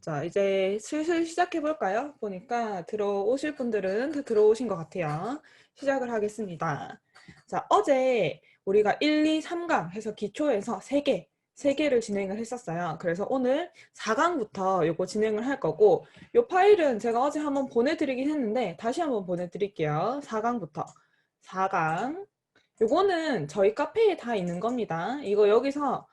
자, 이제 슬슬 시작해 볼까요? 보니까 들어오실 분들은 다 들어오신 것 같아요. 시작을 하겠습니다. 자, 어제 우리가 1, 2, 3강 해서 기초에서 3개를 진행을 했었어요. 그래서 오늘 4강부터 요거 진행을 할 거고, 요 파일은 제가 어제 한번 보내드리긴 했는데, 다시 한번 보내드릴게요. 4강부터. 4강. 요거는 저희 카페에 다 있는 겁니다. 이거 여기서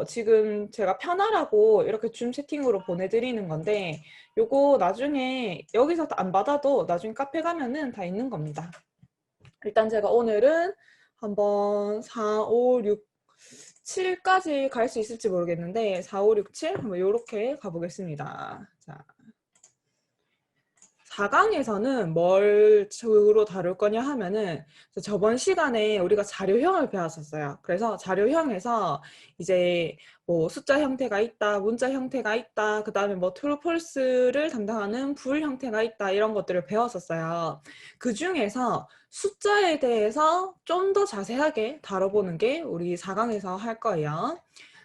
지금 제가 편하라고 이렇게 줌 채팅으로 보내드리는 건데 요거 나중에 여기서 안 받아도 나중에 카페 가면은 다 있는 겁니다. 일단 제가 오늘은 한번 4, 5, 6, 7까지 갈 수 있을지 모르겠는데 4, 5, 6, 7 한번 요렇게 가보겠습니다. 자, 4강에서는 뭘 주로 다룰 거냐 하면은 저번 시간에 우리가 자료형을 배웠었어요. 그래서 자료형에서 이제 뭐 숫자 형태가 있다, 문자 형태가 있다, 그 다음에 뭐 true, false를 담당하는 불 형태가 있다 이런 것들을 배웠었어요. 그 중에서 숫자에 대해서 좀 더 자세하게 다뤄보는 게 우리 4강에서 할 거예요.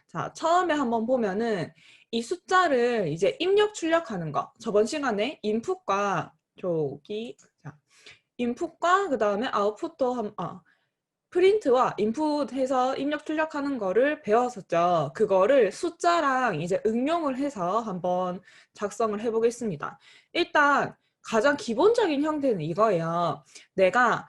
자, 처음에 한번 보면은 이 숫자를 이제 입력 출력하는 거. 저번 시간에 인풋과 저기 자, 인풋과 그다음에 아웃풋도 프린트와 인풋해서 입력 출력하는 거를 배웠었죠. 그거를 숫자랑 이제 응용을 해서 한번 작성을 해 보겠습니다. 일단 가장 기본적인 형태는 이거예요. 내가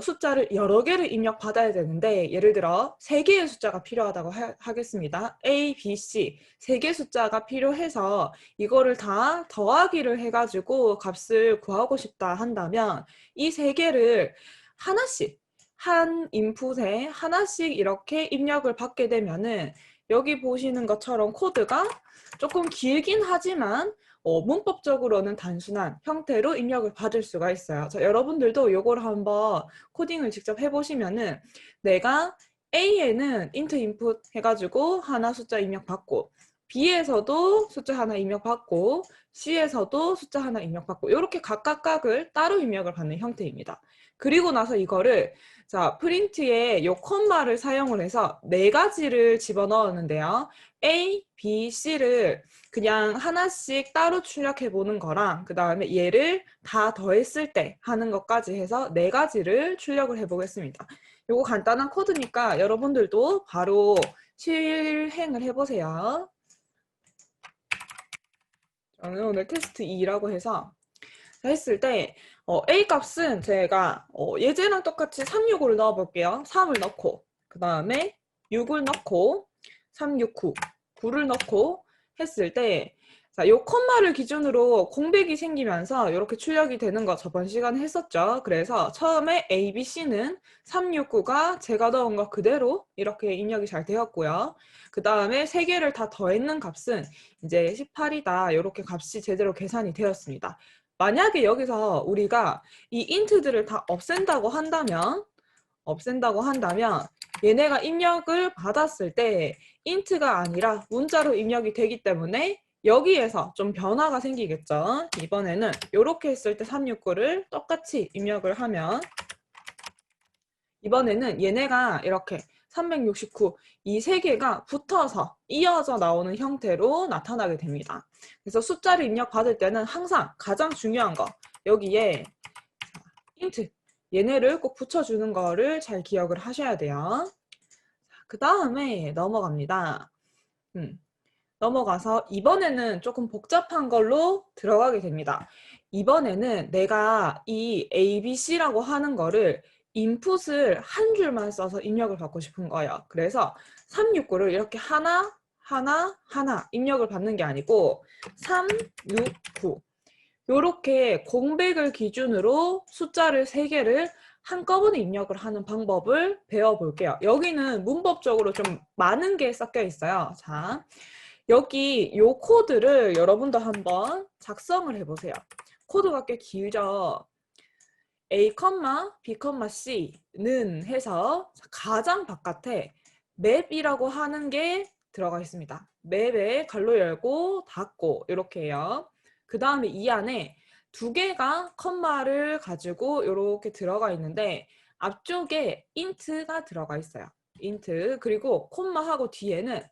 숫자를 여러 개를 입력받아야 되는데 예를 들어 3개의 숫자가 필요하다고 하겠습니다. A, B, C 3개 숫자가 필요해서 이거를 다 더하기를 해가지고 값을 구하고 싶다 한다면 이 3개를 하나씩 한 인풋에 하나씩 이렇게 입력을 받게 되면은 여기 보시는 것처럼 코드가 조금 길긴 하지만 문법적으로는 단순한 형태로 입력을 받을 수가 있어요. 자, 여러분들도 이걸 한번 코딩을 직접 해보시면은 내가 A에는 int input 해가지고 하나 숫자 입력받고 B에서도 숫자 하나 입력받고 C에서도 숫자 하나 입력받고 이렇게 각각을 따로 입력을 받는 형태입니다. 그리고 나서 이거를 자, 프린트에 요 콤마를 사용을 해서 4가지를 집어넣었는데요. A, B, C를 그냥 하나씩 따로 출력해 보는 거랑 그 다음에 얘를 다 더했을 때 하는 것까지 해서 4가지를 출력을 해 보겠습니다. 요거 간단한 코드니까 여러분들도 바로 실행을 해보세요. 저는 오늘 테스트 2라고 해서 했을 때 A 값은 제가 예제랑 똑같이 365를 넣어볼게요. 3을 넣고 그 다음에 6을 넣고 369, 9를 넣고 했을 때 자, 요 콤마를 기준으로 공백이 생기면서 이렇게 출력이 되는 거 저번 시간에 했었죠. 그래서 처음에 A, B, C는 369가 제가 넣은 거 그대로 이렇게 입력이 잘 되었고요. 그 다음에 3개를 다 더했는 값은 이제 18이다. 이렇게 값이 제대로 계산이 되었습니다. 만약에 여기서 우리가 이 인트들을 다 없앤다고 한다면 얘네가 입력을 받았을 때 인트가 아니라 문자로 입력이 되기 때문에 여기에서 좀 변화가 생기겠죠. 이번에는 이렇게 했을 때 369를 똑같이 입력을 하면 이번에는 얘네가 이렇게 369, 이 3개가 붙어서 이어져 나오는 형태로 나타나게 됩니다. 그래서 숫자를 입력받을 때는 항상 가장 중요한 거 여기에 int 얘네를 꼭 붙여주는 거를 잘 기억을 하셔야 돼요. 그 다음에 넘어갑니다. 넘어가서 이번에는 조금 복잡한 걸로 들어가게 됩니다. 이번에는 내가 이 ABC라고 하는 거를 인풋을 한 줄만 써서 입력을 받고 싶은 거예요. 그래서 369를 이렇게 하나 입력을 받는 게 아니고 369 이렇게 공백을 기준으로 숫자를 3개를 한꺼번에 입력을 하는 방법을 배워볼게요. 여기는 문법적으로 좀 많은 게 섞여 있어요. 자, 여기 요 코드를 여러분도 한번 작성을 해보세요. 코드가 꽤 길죠. A, B, C는 해서 가장 바깥에 맵이라고 하는 게 들어가 있습니다. 맵에 괄호 열고 닫고 이렇게 해요. 그 다음에 이 안에 2개가 컴마를 가지고 이렇게 들어가 있는데 앞쪽에 int가 들어가 있어요. int 그리고 콤마하고 뒤에는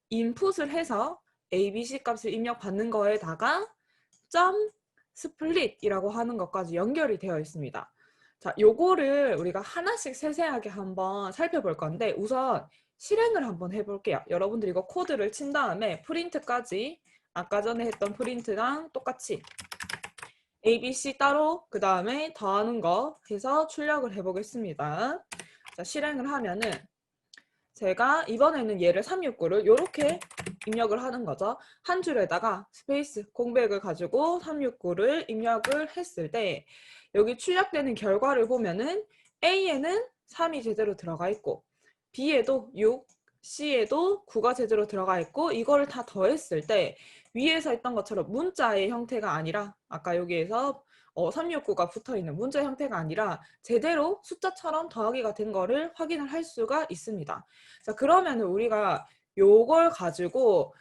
인풋을 해서 ABC 값을 입력받는 거에다가 점 스플릿이라고 하는 것까지 연결이 되어 있습니다. 자, 요거를 우리가 하나씩 세세하게 한번 살펴볼 건데 우선 실행을 한번 해볼게요. 여러분들 이거 코드를 친 다음에 프린트까지 아까 전에 했던 프린트랑 똑같이 ABC 따로 그 다음에 더하는 거 해서 출력을 해보겠습니다. 자, 실행을 하면은 제가 이번에는 얘를 369를 이렇게 입력을 하는 거죠. 한 줄에다가 스페이스 공백을 가지고 369를 입력을 했을 때 여기 출력되는 결과를 보면은 A에는 3이 제대로 들어가 있고 B에도 6, C에도 9가 제대로 들어가 있고 이거를 다 더했을 때 위에서 했던 것처럼 문자의 형태가 아니라 아까 여기에서 369가 붙어있는 문자 형태가 아니라 제대로 숫자처럼 더하기가 된 거를 확인을 할 수가 있습니다. 자, 그러면 우리가 요걸 가지고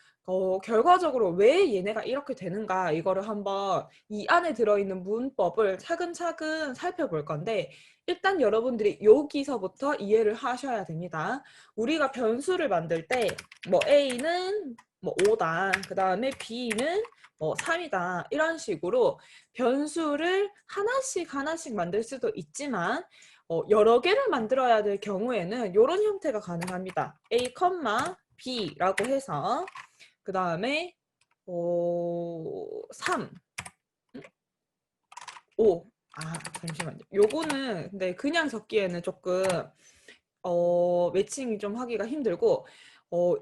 결과적으로 왜 얘네가 이렇게 되는가 이거를 한번 이 안에 들어있는 문법을 차근차근 살펴볼 건데 일단 여러분들이 여기서부터 이해를 하셔야 됩니다. 우리가 변수를 만들 때 뭐 A는 뭐 5다. 그 다음에 B는 뭐 3이다. 이런 식으로 변수를 하나씩 만들 수도 있지만 여러 개를 만들어야 될 경우에는 이런 형태가 가능합니다. A, B라고 해서 그 다음에 3, 5. 잠시만요. 요거는 근데 그냥 적기에는 조금 매칭이 좀 하기가 힘들고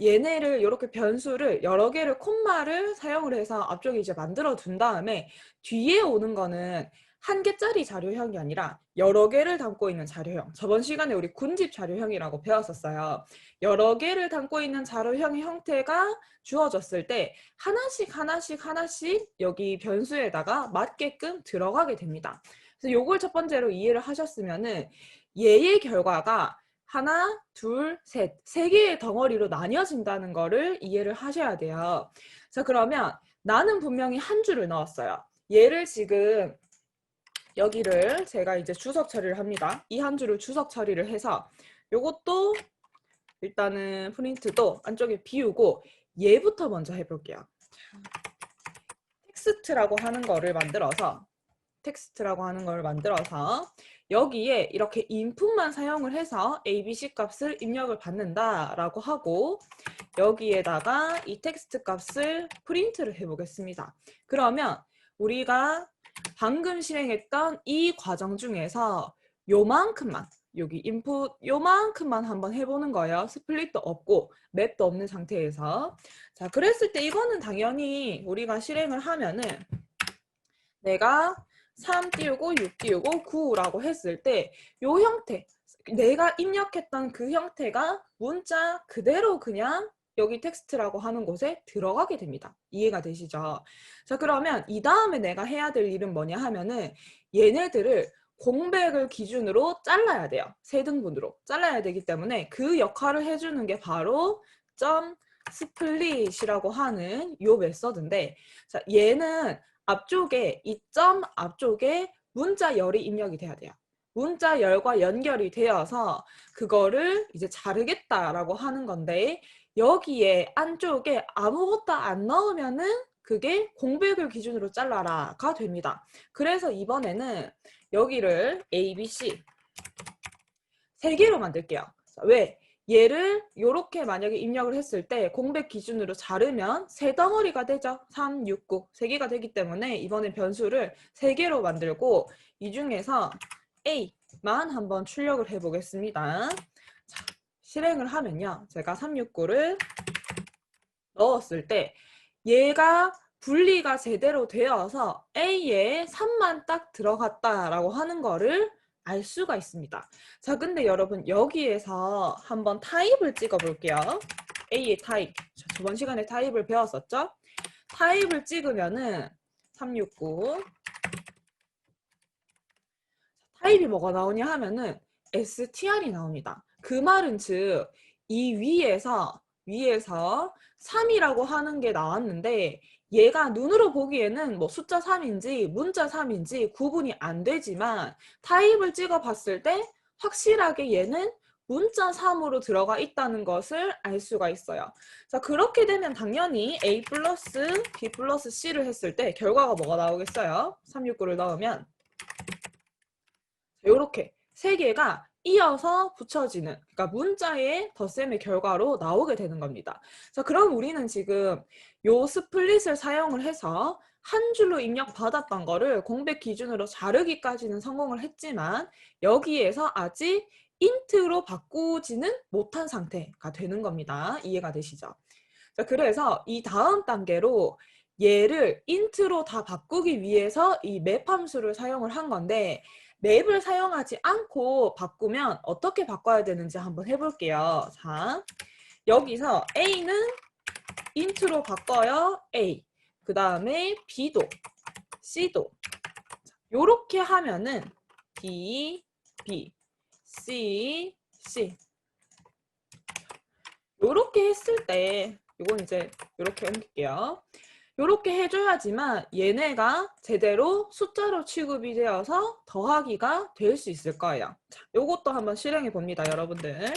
얘네를 이렇게 변수를 여러 개를 콤마를 사용을 해서 앞쪽에 이제 만들어 둔 다음에 뒤에 오는 거는 한 개짜리 자료형이 아니라 여러 개를 담고 있는 자료형. 저번 시간에 우리 군집 자료형이라고 배웠었어요. 여러 개를 담고 있는 자료형의 형태가 주어졌을 때 하나씩 여기 변수에다가 맞게끔 들어가게 됩니다. 그래서 요걸 첫 번째로 이해를 하셨으면은 얘의 결과가 하나, 둘, 셋, 세 개의 덩어리로 나뉘어진다는 거를 이해를 하셔야 돼요. 자, 그러면 나는 분명히 한 줄을 넣었어요. 얘를 지금 여기를 제가 이제 주석 처리를 합니다. 이 한 줄을 주석 처리를 해서 요것도 일단은 프린트도 안쪽에 비우고 얘부터 먼저 해볼게요. 텍스트라고 하는 거를 만들어서 여기에 이렇게 인풋만 사용을 해서 ABC 값을 입력을 받는다라고 하고 여기에다가 이 텍스트 값을 프린트를 해보겠습니다. 그러면 우리가 방금 실행했던 이 과정 중에서 요만큼만 여기 인풋 요만큼만 한번 해보는 거예요. 스플릿도 없고 맵도 없는 상태에서. 자, 그랬을 때 이거는 당연히 우리가 실행을 하면은 내가 3 띄우고 6 띄우고 9라고 했을 때 요 형태 내가 입력했던 그 형태가 문자 그대로 그냥 여기 텍스트라고 하는 곳에 들어가게 됩니다. 이해가 되시죠? 자, 그러면 이 다음에 내가 해야 될 일은 뭐냐 하면은 얘네들을 공백을 기준으로 잘라야 돼요. 세 등분으로 잘라야 되기 때문에 그 역할을 해주는 게 바로 점 스플릿이라고 하는 요 메서드인데 자, 얘는 앞쪽에 이 점 앞쪽에 문자열이 입력이 돼야 돼요. 문자열과 연결이 되어서 그거를 이제 자르겠다라고 하는 건데 여기에 안쪽에 아무것도 안 넣으면은 그게 공백을 기준으로 잘라라가 됩니다. 그래서 이번에는 여기를 A, B, C 세 개로 만들게요. 왜? 얘를 이렇게 만약에 입력을 했을 때 공백 기준으로 자르면 세 덩어리가 되죠. 3, 6, 9. 세 개가 되기 때문에 이번에 변수를 세 개로 만들고 이 중에서 A만 한번 출력을 해보겠습니다. 자, 실행을 하면요. 제가 369를 넣었을 때 얘가 분리가 제대로 되어서 A에 3만 딱 들어갔다라고 하는 거를 알 수가 있습니다. 자, 근데 여러분 여기에서 한번 타입을 찍어 볼게요. A의 타입. 저번 시간에 타입을 배웠었죠? 타입을 찍으면은 369 타입이 뭐가 나오냐 하면은 str이 나옵니다. 그 말은 즉 이 위에서 3이라고 하는 게 나왔는데 얘가 눈으로 보기에는 뭐 숫자 3인지 문자 3인지 구분이 안 되지만 타입을 찍어 봤을 때 확실하게 얘는 문자 3으로 들어가 있다는 것을 알 수가 있어요. 자, 그렇게 되면 당연히 A 플러스 B 플러스 C를 했을 때 결과가 뭐가 나오겠어요? 369를 넣으면 이렇게 세 개가 이어서 붙여지는, 그러니까 문자의 덧셈의 결과로 나오게 되는 겁니다. 자, 그럼 우리는 지금 요 스플릿을 사용을 해서 한 줄로 입력받았던 거를 공백 기준으로 자르기까지는 성공을 했지만 여기에서 아직 인트로 바꾸지는 못한 상태가 되는 겁니다. 이해가 되시죠? 자, 그래서 이 다음 단계로 얘를 인트로 다 바꾸기 위해서 이 맵 함수를 사용을 한 건데, 맵을 사용하지 않고 바꾸면 어떻게 바꿔야 되는지 한번 해볼게요. 자, 여기서 A는 인트로 바꿔요. A. 그 다음에 B도, C도. 요렇게 하면은 B, B, C, C. 요렇게 했을 때, 이건 이제 요렇게 옮길게요. 요렇게 해줘야지만 얘네가 제대로 숫자로 취급이 되어서 더하기가 될 수 있을 거예요. 자, 요것도 한번 실행해 봅니다, 여러분들.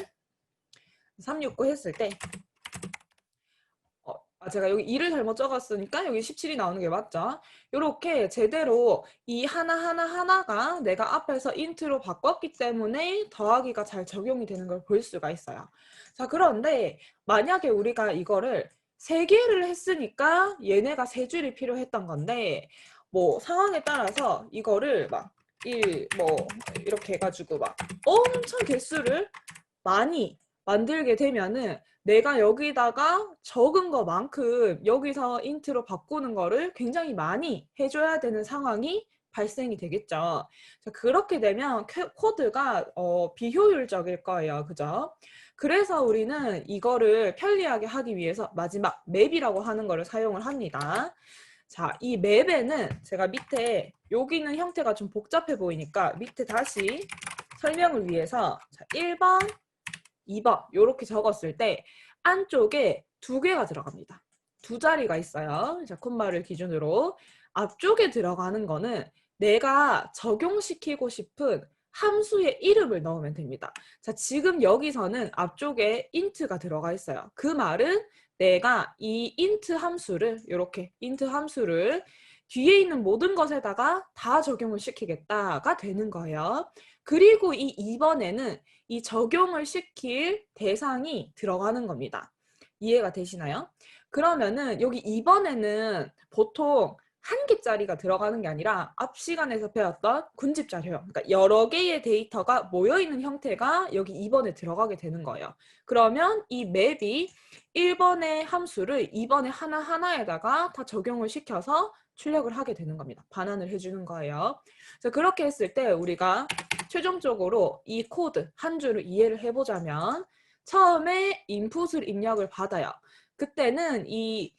369 했을 때 제가 여기 2를 잘못 적었으니까 여기 17이 나오는 게 맞죠? 요렇게 제대로 이 하나하나가 내가 앞에서 인트로 바꿨기 때문에 더하기가 잘 적용이 되는 걸 볼 수가 있어요. 자, 그런데 만약에 우리가 이거를 3개를 했으니까 얘네가 3줄이 필요했던 건데, 뭐 상황에 따라서 이거를 막 1, 뭐 이렇게 해가지고 막 엄청 개수를 많이 만들게 되면은 내가 여기다가 적은 것만큼 여기서 인트로 바꾸는 거를 굉장히 많이 해줘야 되는 상황이 발생이 되겠죠. 자, 그렇게 되면 코드가 비효율적일 거예요. 그죠? 그래서 우리는 이거를 편리하게 하기 위해서 마지막 맵이라고 하는 거를 사용을 합니다. 자, 이 맵에는 제가 밑에 여기는 형태가 좀 복잡해 보이니까 밑에 다시 설명을 위해서 자, 1번 2번 이렇게 적었을 때 안쪽에 2개가 들어갑니다. 2자리가 있어요. 자, 콤마를 기준으로 앞쪽에 들어가는 거는 내가 적용시키고 싶은 함수의 이름을 넣으면 됩니다. 자, 지금 여기서는 앞쪽에 int가 들어가 있어요. 그 말은 내가 이 int 함수를 이렇게 int 함수를 뒤에 있는 모든 것에다가 다 적용을 시키겠다가 되는 거예요. 그리고 이 2번에는 이 적용을 시킬 대상이 들어가는 겁니다. 이해가 되시나요? 그러면은 여기 2번에는 보통 1개짜리가 들어가는 게 아니라 앞 시간에서 배웠던 군집자료형, 그러니까 여러 개의 데이터가 모여있는 형태가 여기 2번에 들어가게 되는 거예요. 그러면 이 맵이 1번의 함수를 2번의 하나하나에다가 다 적용을 시켜서 출력을 하게 되는 겁니다. 반환을 해주는 거예요. 그래서 그렇게 했을 때 우리가 최종적으로 이 코드 한 줄을 이해를 해보자면 처음에 인풋을 입력을 받아요. 그때는 이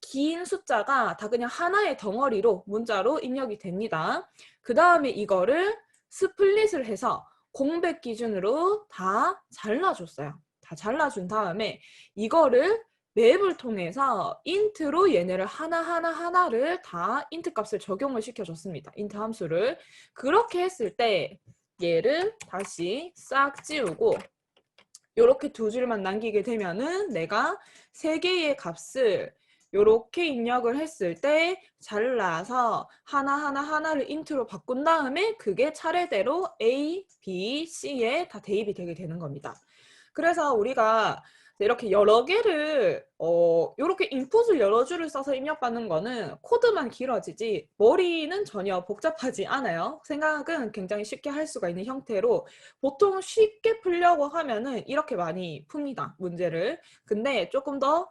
긴 숫자가 다 그냥 하나의 덩어리로 문자로 입력이 됩니다. 그 다음에 이거를 스플릿을 해서 공백 기준으로 다 잘라줬어요. 다 잘라준 다음에 이거를 맵을 통해서 int로 얘네를 하나를 다 int 값을 적용을 시켜줬습니다. int 함수를. 그렇게 했을 때 얘를 다시 싹 지우고 이렇게 2줄만 남기게 되면은 내가 3개의 값을 이렇게 입력을 했을 때 잘라서 하나를 int로 바꾼 다음에 그게 차례대로 A, B, C에 다 대입이 되게 되는 겁니다. 그래서 우리가 이렇게 여러 개를 이렇게 인풋을 여러 줄을 써서 입력받는 거는 코드만 길어지지 머리는 전혀 복잡하지 않아요. 생각은 굉장히 쉽게 할 수가 있는 형태로 보통 쉽게 풀려고 하면은 이렇게 많이 풉니다. 문제를. 근데 조금 더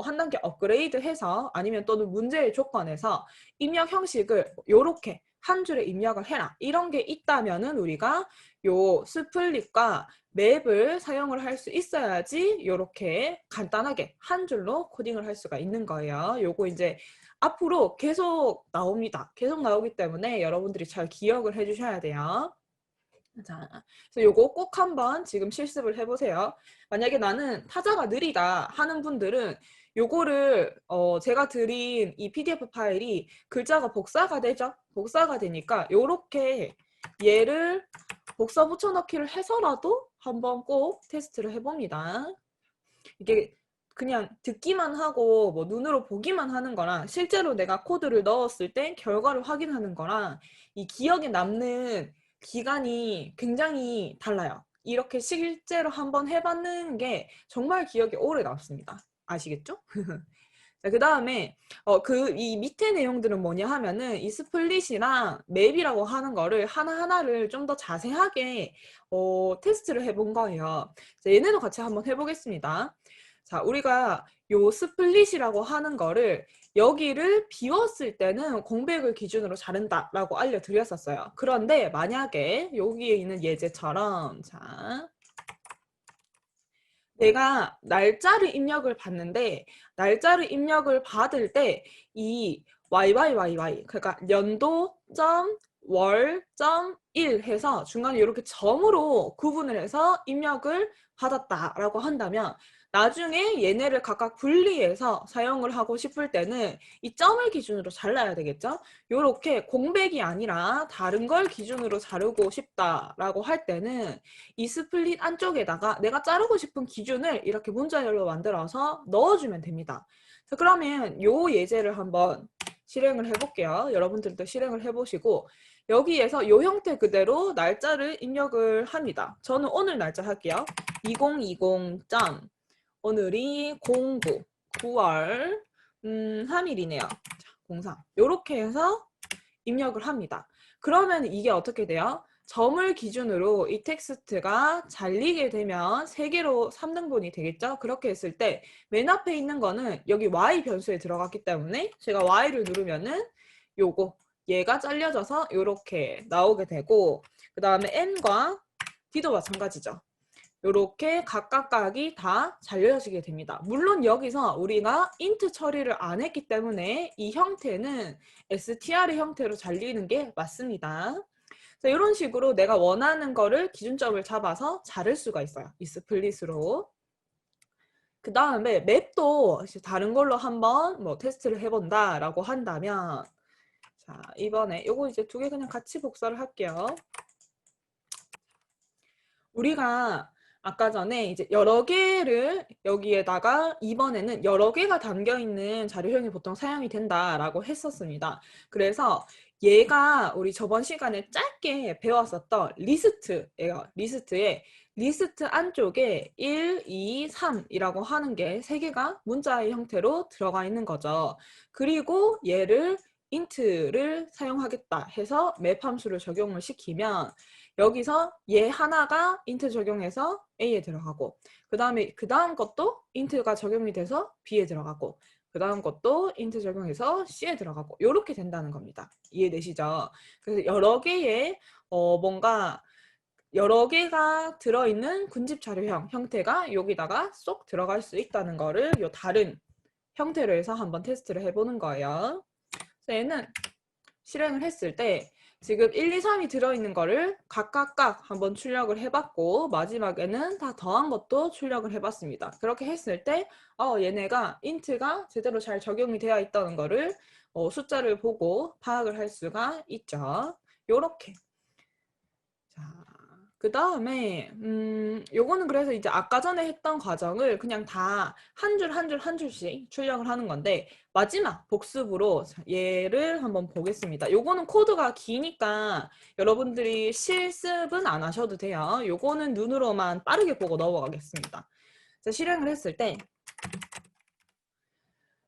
한 단계 업그레이드해서 아니면 또는 문제의 조건에서 입력 형식을 이렇게 한 줄에 입력을 해라. 이런 게 있다면은 우리가 요 스플릿과 맵을 사용을 할 수 있어야지 이렇게 간단하게 한 줄로 코딩을 할 수가 있는 거예요. 요거 이제 앞으로 계속 나옵니다. 계속 나오기 때문에 여러분들이 잘 기억을 해주셔야 돼요. 자, 그래서 요거 꼭 한번 지금 실습을 해보세요. 만약에 나는 타자가 느리다 하는 분들은 요거를 제가 드린 이 PDF 파일이 글자가 복사가 되죠? 복사가 되니까 요렇게 얘를 복사 붙여넣기를 해서라도 한번 꼭 테스트를 해봅니다. 이게 그냥 듣기만 하고 뭐 눈으로 보기만 하는 거랑 실제로 내가 코드를 넣었을 때 결과를 확인하는 거랑 이 기억에 남는 기간이 굉장히 달라요. 이렇게 실제로 한번 해봤는 게 정말 기억에 오래 남습니다. 아시겠죠? 그 다음에 이 밑에 내용들은 뭐냐 하면은 이 스플릿이랑 맵이라고 하는 거를 하나하나를 좀 더 자세하게 테스트를 해본 거예요. 자, 얘네도 같이 한번 해보겠습니다. 자, 우리가 요 스플릿이라고 하는 거를 여기를 비웠을 때는 공백을 기준으로 자른다라고 알려드렸었어요. 그런데 만약에 여기에 있는 예제처럼 자, 내가 날짜를 입력을 받는데 날짜를 입력을 받을 때 이 YYYY 그러니까 연도.월.일 해서 중간에 이렇게 점으로 구분을 해서 입력을 받았다라고 한다면 나중에 얘네를 각각 분리해서 사용을 하고 싶을 때는 이 점을 기준으로 잘라야 되겠죠? 이렇게 공백이 아니라 다른 걸 기준으로 자르고 싶다라고 할 때는 이 스플릿 안쪽에다가 내가 자르고 싶은 기준을 이렇게 문자열로 만들어서 넣어주면 됩니다. 자, 그러면 요 예제를 한번 실행을 해볼게요. 여러분들도 실행을 해보시고 여기에서 요 형태 그대로 날짜를 입력을 합니다. 저는 오늘 날짜 할게요. 2020. 오늘이 09, 9월 3일이네요. 자, 03. 요렇게 해서 입력을 합니다. 그러면 이게 어떻게 돼요? 점을 기준으로 이 텍스트가 잘리게 되면 3개로 3등분이 되겠죠? 그렇게 했을 때 맨 앞에 있는 거는 여기 Y 변수에 들어갔기 때문에 제가 Y를 누르면은 요거 얘가 잘려져서 이렇게 나오게 되고 그 다음에 N과 D도 마찬가지죠. 이렇게 각각각이 다 잘려지게 됩니다. 물론 여기서 우리가 int 처리를 안 했기 때문에 이 형태는 str의 형태로 잘리는 게 맞습니다. 자, 이런 식으로 내가 원하는 거를 기준점을 잡아서 자를 수가 있어요. 이 스플릿으로. 그 다음에 맵도 다른 걸로 한번 뭐 테스트를 해본다라고 한다면 자, 이번에 요거 이제 2개 그냥 같이 복사를 할게요. 우리가 아까 전에 이제 여러 개를 여기에다가 이번에는 여러 개가 담겨 있는 자료형이 보통 사용이 된다라고 했었습니다. 그래서 얘가 우리 저번 시간에 짧게 배웠었던 리스트예요. 리스트 안쪽에 1, 2, 3이라고 하는 게 3개가 문자의 형태로 들어가 있는 거죠. 그리고 얘를 int를 사용하겠다 해서 맵 함수를 적용을 시키면 여기서 얘 하나가 int 적용해서 A에 들어가고 그 다음 것도 int가 적용이 돼서 B에 들어가고 그 다음 것도 int 적용해서 C에 들어가고 이렇게 된다는 겁니다. 이해되시죠? 그래서 여러 개의 뭔가 여러 개가 들어있는 군집 자료형 형태가 여기다가 쏙 들어갈 수 있다는 거를 요 다른 형태로 해서 한번 테스트를 해보는 거예요. 그래서 얘는 실행을 했을 때 지금 1, 2, 3이 들어있는 거를 각각 한번 출력을 해봤고 마지막에는 다 더한 것도 출력을 해봤습니다. 그렇게 했을 때 얘네가 int가 제대로 잘 적용이 되어 있다는 거를 숫자를 보고 파악을 할 수가 있죠. 요렇게. 자, 그 다음에 요거는 그래서 이제 아까 전에 했던 과정을 그냥 다 한 줄 한 줄 한 줄씩 출력을 하는 건데 마지막 복습으로 얘를 한번 보겠습니다. 요거는 코드가 기니까 여러분들이 실습은 안 하셔도 돼요. 요거는 눈으로만 빠르게 보고 넘어가겠습니다. 자, 실행을 했을 때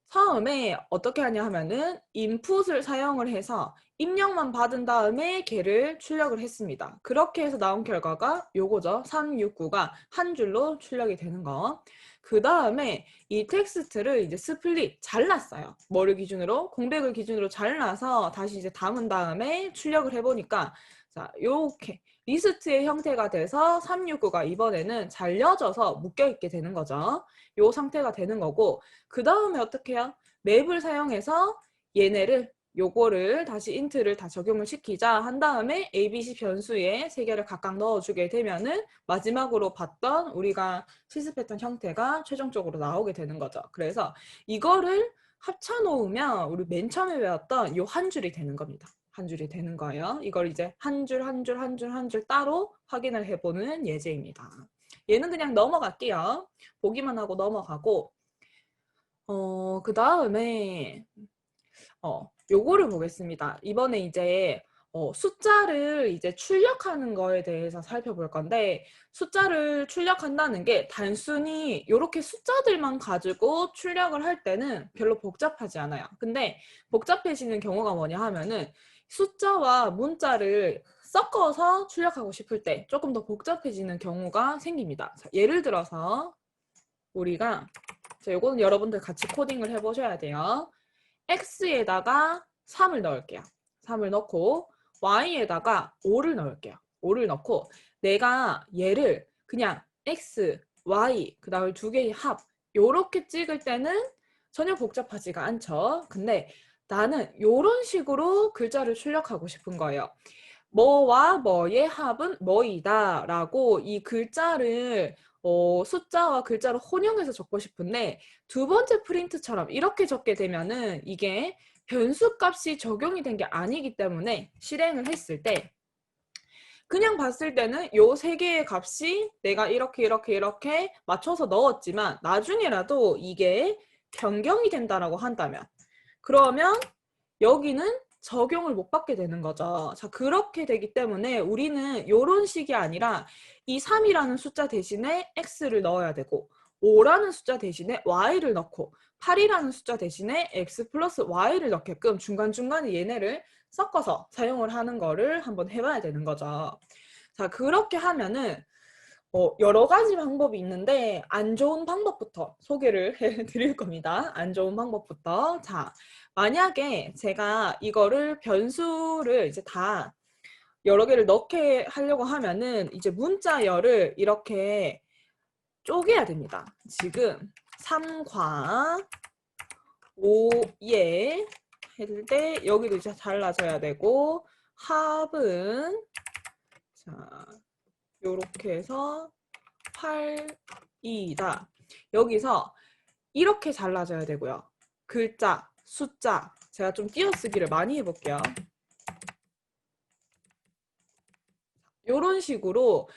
처음에 어떻게 하냐 하면은 인풋을 사용을 해서 입력만 받은 다음에 걔를 출력을 했습니다. 그렇게 해서 나온 결과가 요거죠. 369가 한 줄로 출력이 되는 거. 그 다음에 이 텍스트를 이제 스플릿 잘랐어요. 뭐를 기준으로? 공백을 기준으로 잘라서 다시 이제 담은 다음에 출력을 해보니까 자, 요렇게 리스트의 형태가 돼서 369가 이번에는 잘려져서 묶여있게 되는 거죠. 요 상태가 되는 거고 그 다음에 어떻게 해요? 맵을 사용해서 얘네를 요거를 다시 int를 다 적용을 시키자 한 다음에 ABC 변수에 3개를 각각 넣어주게 되면은 마지막으로 봤던 우리가 실습했던 형태가 최종적으로 나오게 되는 거죠. 그래서 이거를 합쳐 놓으면 우리 맨 처음에 배웠던 요 한 줄이 되는 겁니다. 한 줄이 되는 거예요. 이걸 이제 한 줄, 한 줄, 한 줄, 한 줄 따로 확인을 해보는 예제입니다. 얘는 그냥 넘어갈게요. 보기만 하고 넘어가고, 그 다음에, 요거를 보겠습니다. 이번에 이제 숫자를 이제 출력하는 거에 대해서 살펴볼 건데, 숫자를 출력한다는 게 단순히 이렇게 숫자들만 가지고 출력을 할 때는 별로 복잡하지 않아요. 근데 복잡해지는 경우가 뭐냐 하면은 숫자와 문자를 섞어서 출력하고 싶을 때 조금 더 복잡해지는 경우가 생깁니다. 자, 예를 들어서 우리가, 자, 요거는 여러분들 같이 코딩을 해보셔야 돼요. x에다가 3을 넣을게요. 3을 넣고 y에다가 5를 넣을게요. 5를 넣고 내가 얘를 그냥 x, y 그 다음에 두 개의 합 요렇게 찍을 때는 전혀 복잡하지가 않죠. 근데 나는 요런 식으로 글자를 출력하고 싶은 거예요. 뭐와 뭐의 합은 뭐이다 라고 이 글자를 숫자와 글자로 혼용해서 적고 싶은데 두 번째 프린트처럼 이렇게 적게 되면은 이게 변수 값이 적용이 된 게 아니기 때문에 실행을 했을 때 그냥 봤을 때는 요 세 개의 값이 내가 이렇게 맞춰서 넣었지만 나중에라도 이게 변경이 된다라고 한다면 그러면 여기는 적용을 못 받게 되는 거죠. 자, 그렇게 되기 때문에 우리는 이런 식이 아니라 이 3이라는 숫자 대신에 x를 넣어야 되고 5라는 숫자 대신에 y를 넣고 8이라는 숫자 대신에 x 플러스 y를 넣게끔 중간중간에 얘네를 섞어서 사용을 하는 거를 한번 해봐야 되는 거죠. 자, 그렇게 하면은 여러 가지 방법이 있는데 안 좋은 방법부터 소개를 해드릴 겁니다. 안 좋은 방법부터. 자, 만약에 제가 이거를 변수를 이제 다 여러 개를 넣게 하려고 하면은 이제 문자열을 이렇게 쪼개야 됩니다. 지금 3과 5에 했을 때 여기도 이제 잘라져야 되고 합은 자 요렇게 해서 8이다. 여기서 이렇게 잘라져야 되고요. 글자, 숫자 제가 좀 띄어쓰기를 많이 해볼게요. 이런 식으로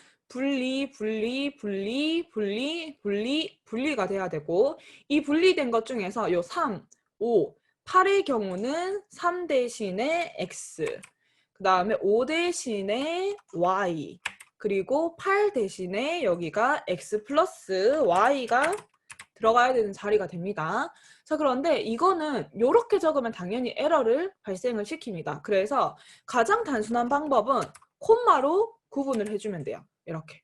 분리가 돼야 되고 이 분리된 것 중에서 요 3, 5, 8의 경우는 3 대신에 x 그 다음에 5 대신에 y 그리고 8 대신에 여기가 x 플러스 y가 들어가야 되는 자리가 됩니다. 자, 그런데 이거는 이렇게 적으면 당연히 에러를 발생을 시킵니다. 그래서 가장 단순한 방법은 콤마로 구분을 해주면 돼요. 이렇게.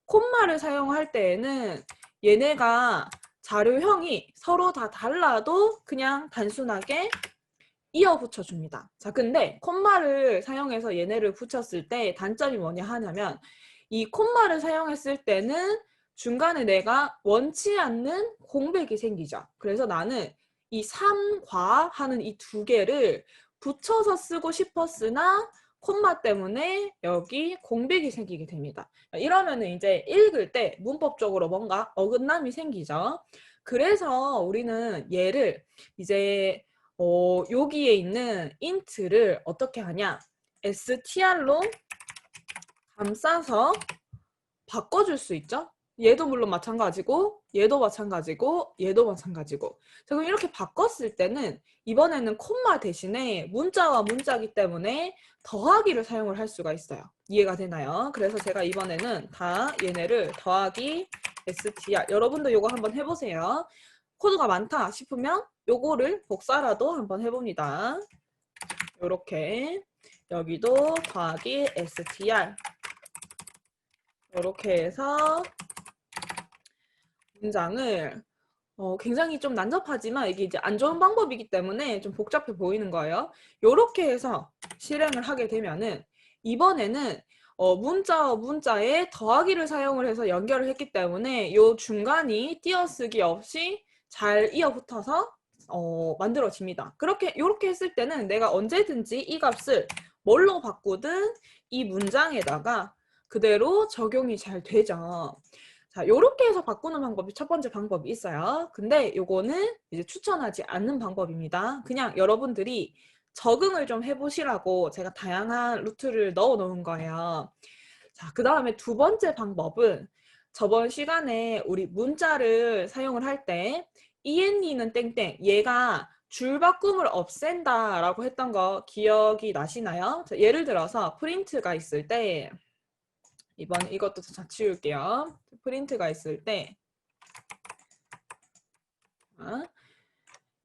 콤마를 사용할 때에는 얘네가 자료형이 서로 다 달라도 그냥 단순하게 이어 붙여줍니다. 자, 근데 콤마를 사용해서 얘네를 붙였을 때 단점이 뭐냐 하냐면 이 콤마를 사용했을 때는 중간에 내가 원치 않는 공백이 생기죠. 그래서 나는 이 3과 하는 이 두 개를 붙여서 쓰고 싶었으나 콤마 때문에 여기 공백이 생기게 됩니다. 이러면 이제 읽을 때 문법적으로 뭔가 어긋남이 생기죠. 그래서 우리는 얘를 이제 여기에 있는 int를 어떻게 하냐? str로 감싸서 바꿔줄 수 있죠? 얘도 물론 마찬가지고 얘도 마찬가지고 얘도 마찬가지고 자, 그럼 이렇게 바꿨을 때는 이번에는 콤마 대신에 문자와 문자기 때문에 더하기를 사용을 할 수가 있어요. 이해가 되나요? 그래서 제가 이번에는 다 얘네를 더하기 str 여러분도 이거 한번 해보세요. 코드가 많다 싶으면 요거를 복사라도 한번 해봅니다. 요렇게 여기도 더하기 str 이렇게 해서 문장을 굉장히 좀 난잡하지만 이게 이제 안 좋은 방법이기 때문에 좀 복잡해 보이는 거예요. 이렇게 해서 실행을 하게 되면은 이번에는 문자와 문자에 더하기를 사용을 해서 연결을 했기 때문에 이 중간이 띄어쓰기 없이 잘 이어붙어서 만들어집니다. 이렇게 했을 때는 내가 언제든지 이 값을 뭘로 바꾸든 이 문장에다가 그대로 적용이 잘 되죠. 자, 요렇게 해서 바꾸는 방법이 첫 번째 방법이 있어요. 근데 요거는 이제 추천하지 않는 방법입니다. 그냥 여러분들이 적응을 좀 해보시라고 제가 다양한 루트를 넣어 놓은 거예요. 자, 그 다음에 두 번째 방법은 저번 시간에 우리 문자를 사용을 할 때 ENE는 땡땡, 얘가 줄바꿈을 없앤다 라고 했던 거 기억이 나시나요? 자, 예를 들어서 프린트가 있을 때, 이번 이것도 다 치울게요. 프린트가 있을 때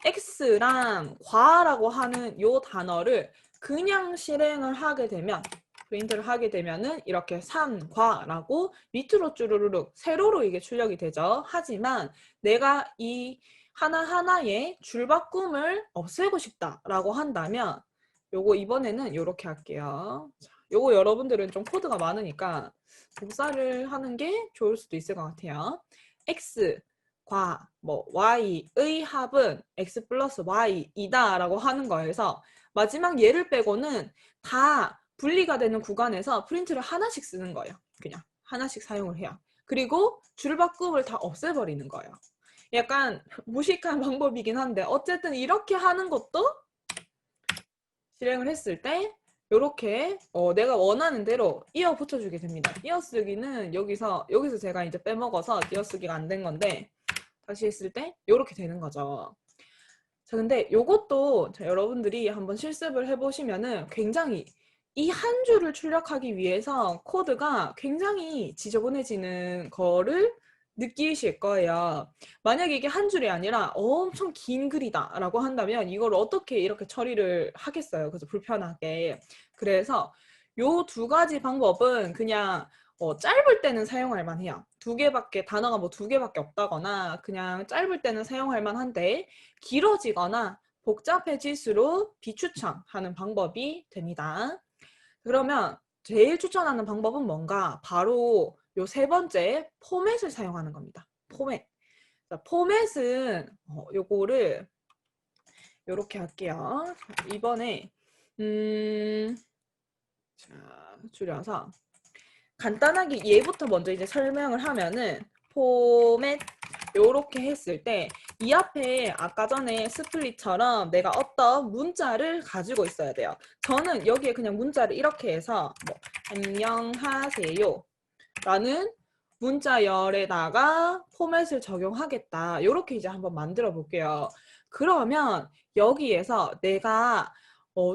X랑 과라고 하는 요 단어를 그냥 실행을 하게 되면, 프린트를 하게 되면은 이렇게 산과라고 밑으로 쭈루루룩 세로로 이게 출력이 되죠. 하지만 내가 이 하나하나의 줄바꿈을 없애고 싶다라고 한다면 요거 이번에는 요렇게 할게요. 자, 요거 여러분들은 좀 코드가 많으니까 복사를 하는 게 좋을 수도 있을 것 같아요. X 과 뭐 y의 합은 x 플러스 y이다 라고 하는 거에서 마지막 예를 빼고는 다 분리가 되는 구간에서 프린트를 하나씩 쓰는 거예요. 그냥 하나씩 사용을 해요. 그리고 줄바꿈을 다 없애버리는 거예요. 약간 무식한 방법이긴 한데 어쨌든 이렇게 하는 것도 실행을 했을 때 이렇게 내가 원하는 대로 이어 붙여주게 됩니다. 이어쓰기는 여기서 제가 이제 빼먹어서 이어쓰기가 안 된 건데 다시 했을 때 이렇게 되는 거죠. 자, 근데 이것도 여러분들이 한번 실습을 해보시면은 굉장히 이 한 줄을 출력하기 위해서 코드가 굉장히 지저분해지는 거를 느끼실 거예요. 만약에 이게 한 줄이 아니라 엄청 긴 글이다 라고 한다면 이걸 어떻게 이렇게 처리를 하겠어요. 그래서 불편하게. 그래서 요 두 가지 방법은 그냥 짧을 때는 사용할 만해요. 단어가 뭐 두 개밖에 없다거나 그냥 짧을 때는 사용할 만한데 길어지거나 복잡해질수록 비추천하는 방법이 됩니다. 그러면 제일 추천하는 방법은 뭔가? 바로 요 세 번째 포맷을 사용하는 겁니다. 포맷. 자, 포맷은 요거를 요렇게 할게요. 이번에 자, 줄여서 간단하게 얘부터 먼저 이제 설명을 하면은 포맷 요렇게 했을 때 이 앞에 아까 전에 스플릿처럼 내가 어떤 문자를 가지고 있어야 돼요. 저는 여기에 그냥 문자를 이렇게 해서 뭐 안녕하세요 라는 문자열에다가 포맷을 적용하겠다. 요렇게 이제 한번 만들어 볼게요. 그러면 여기에서 내가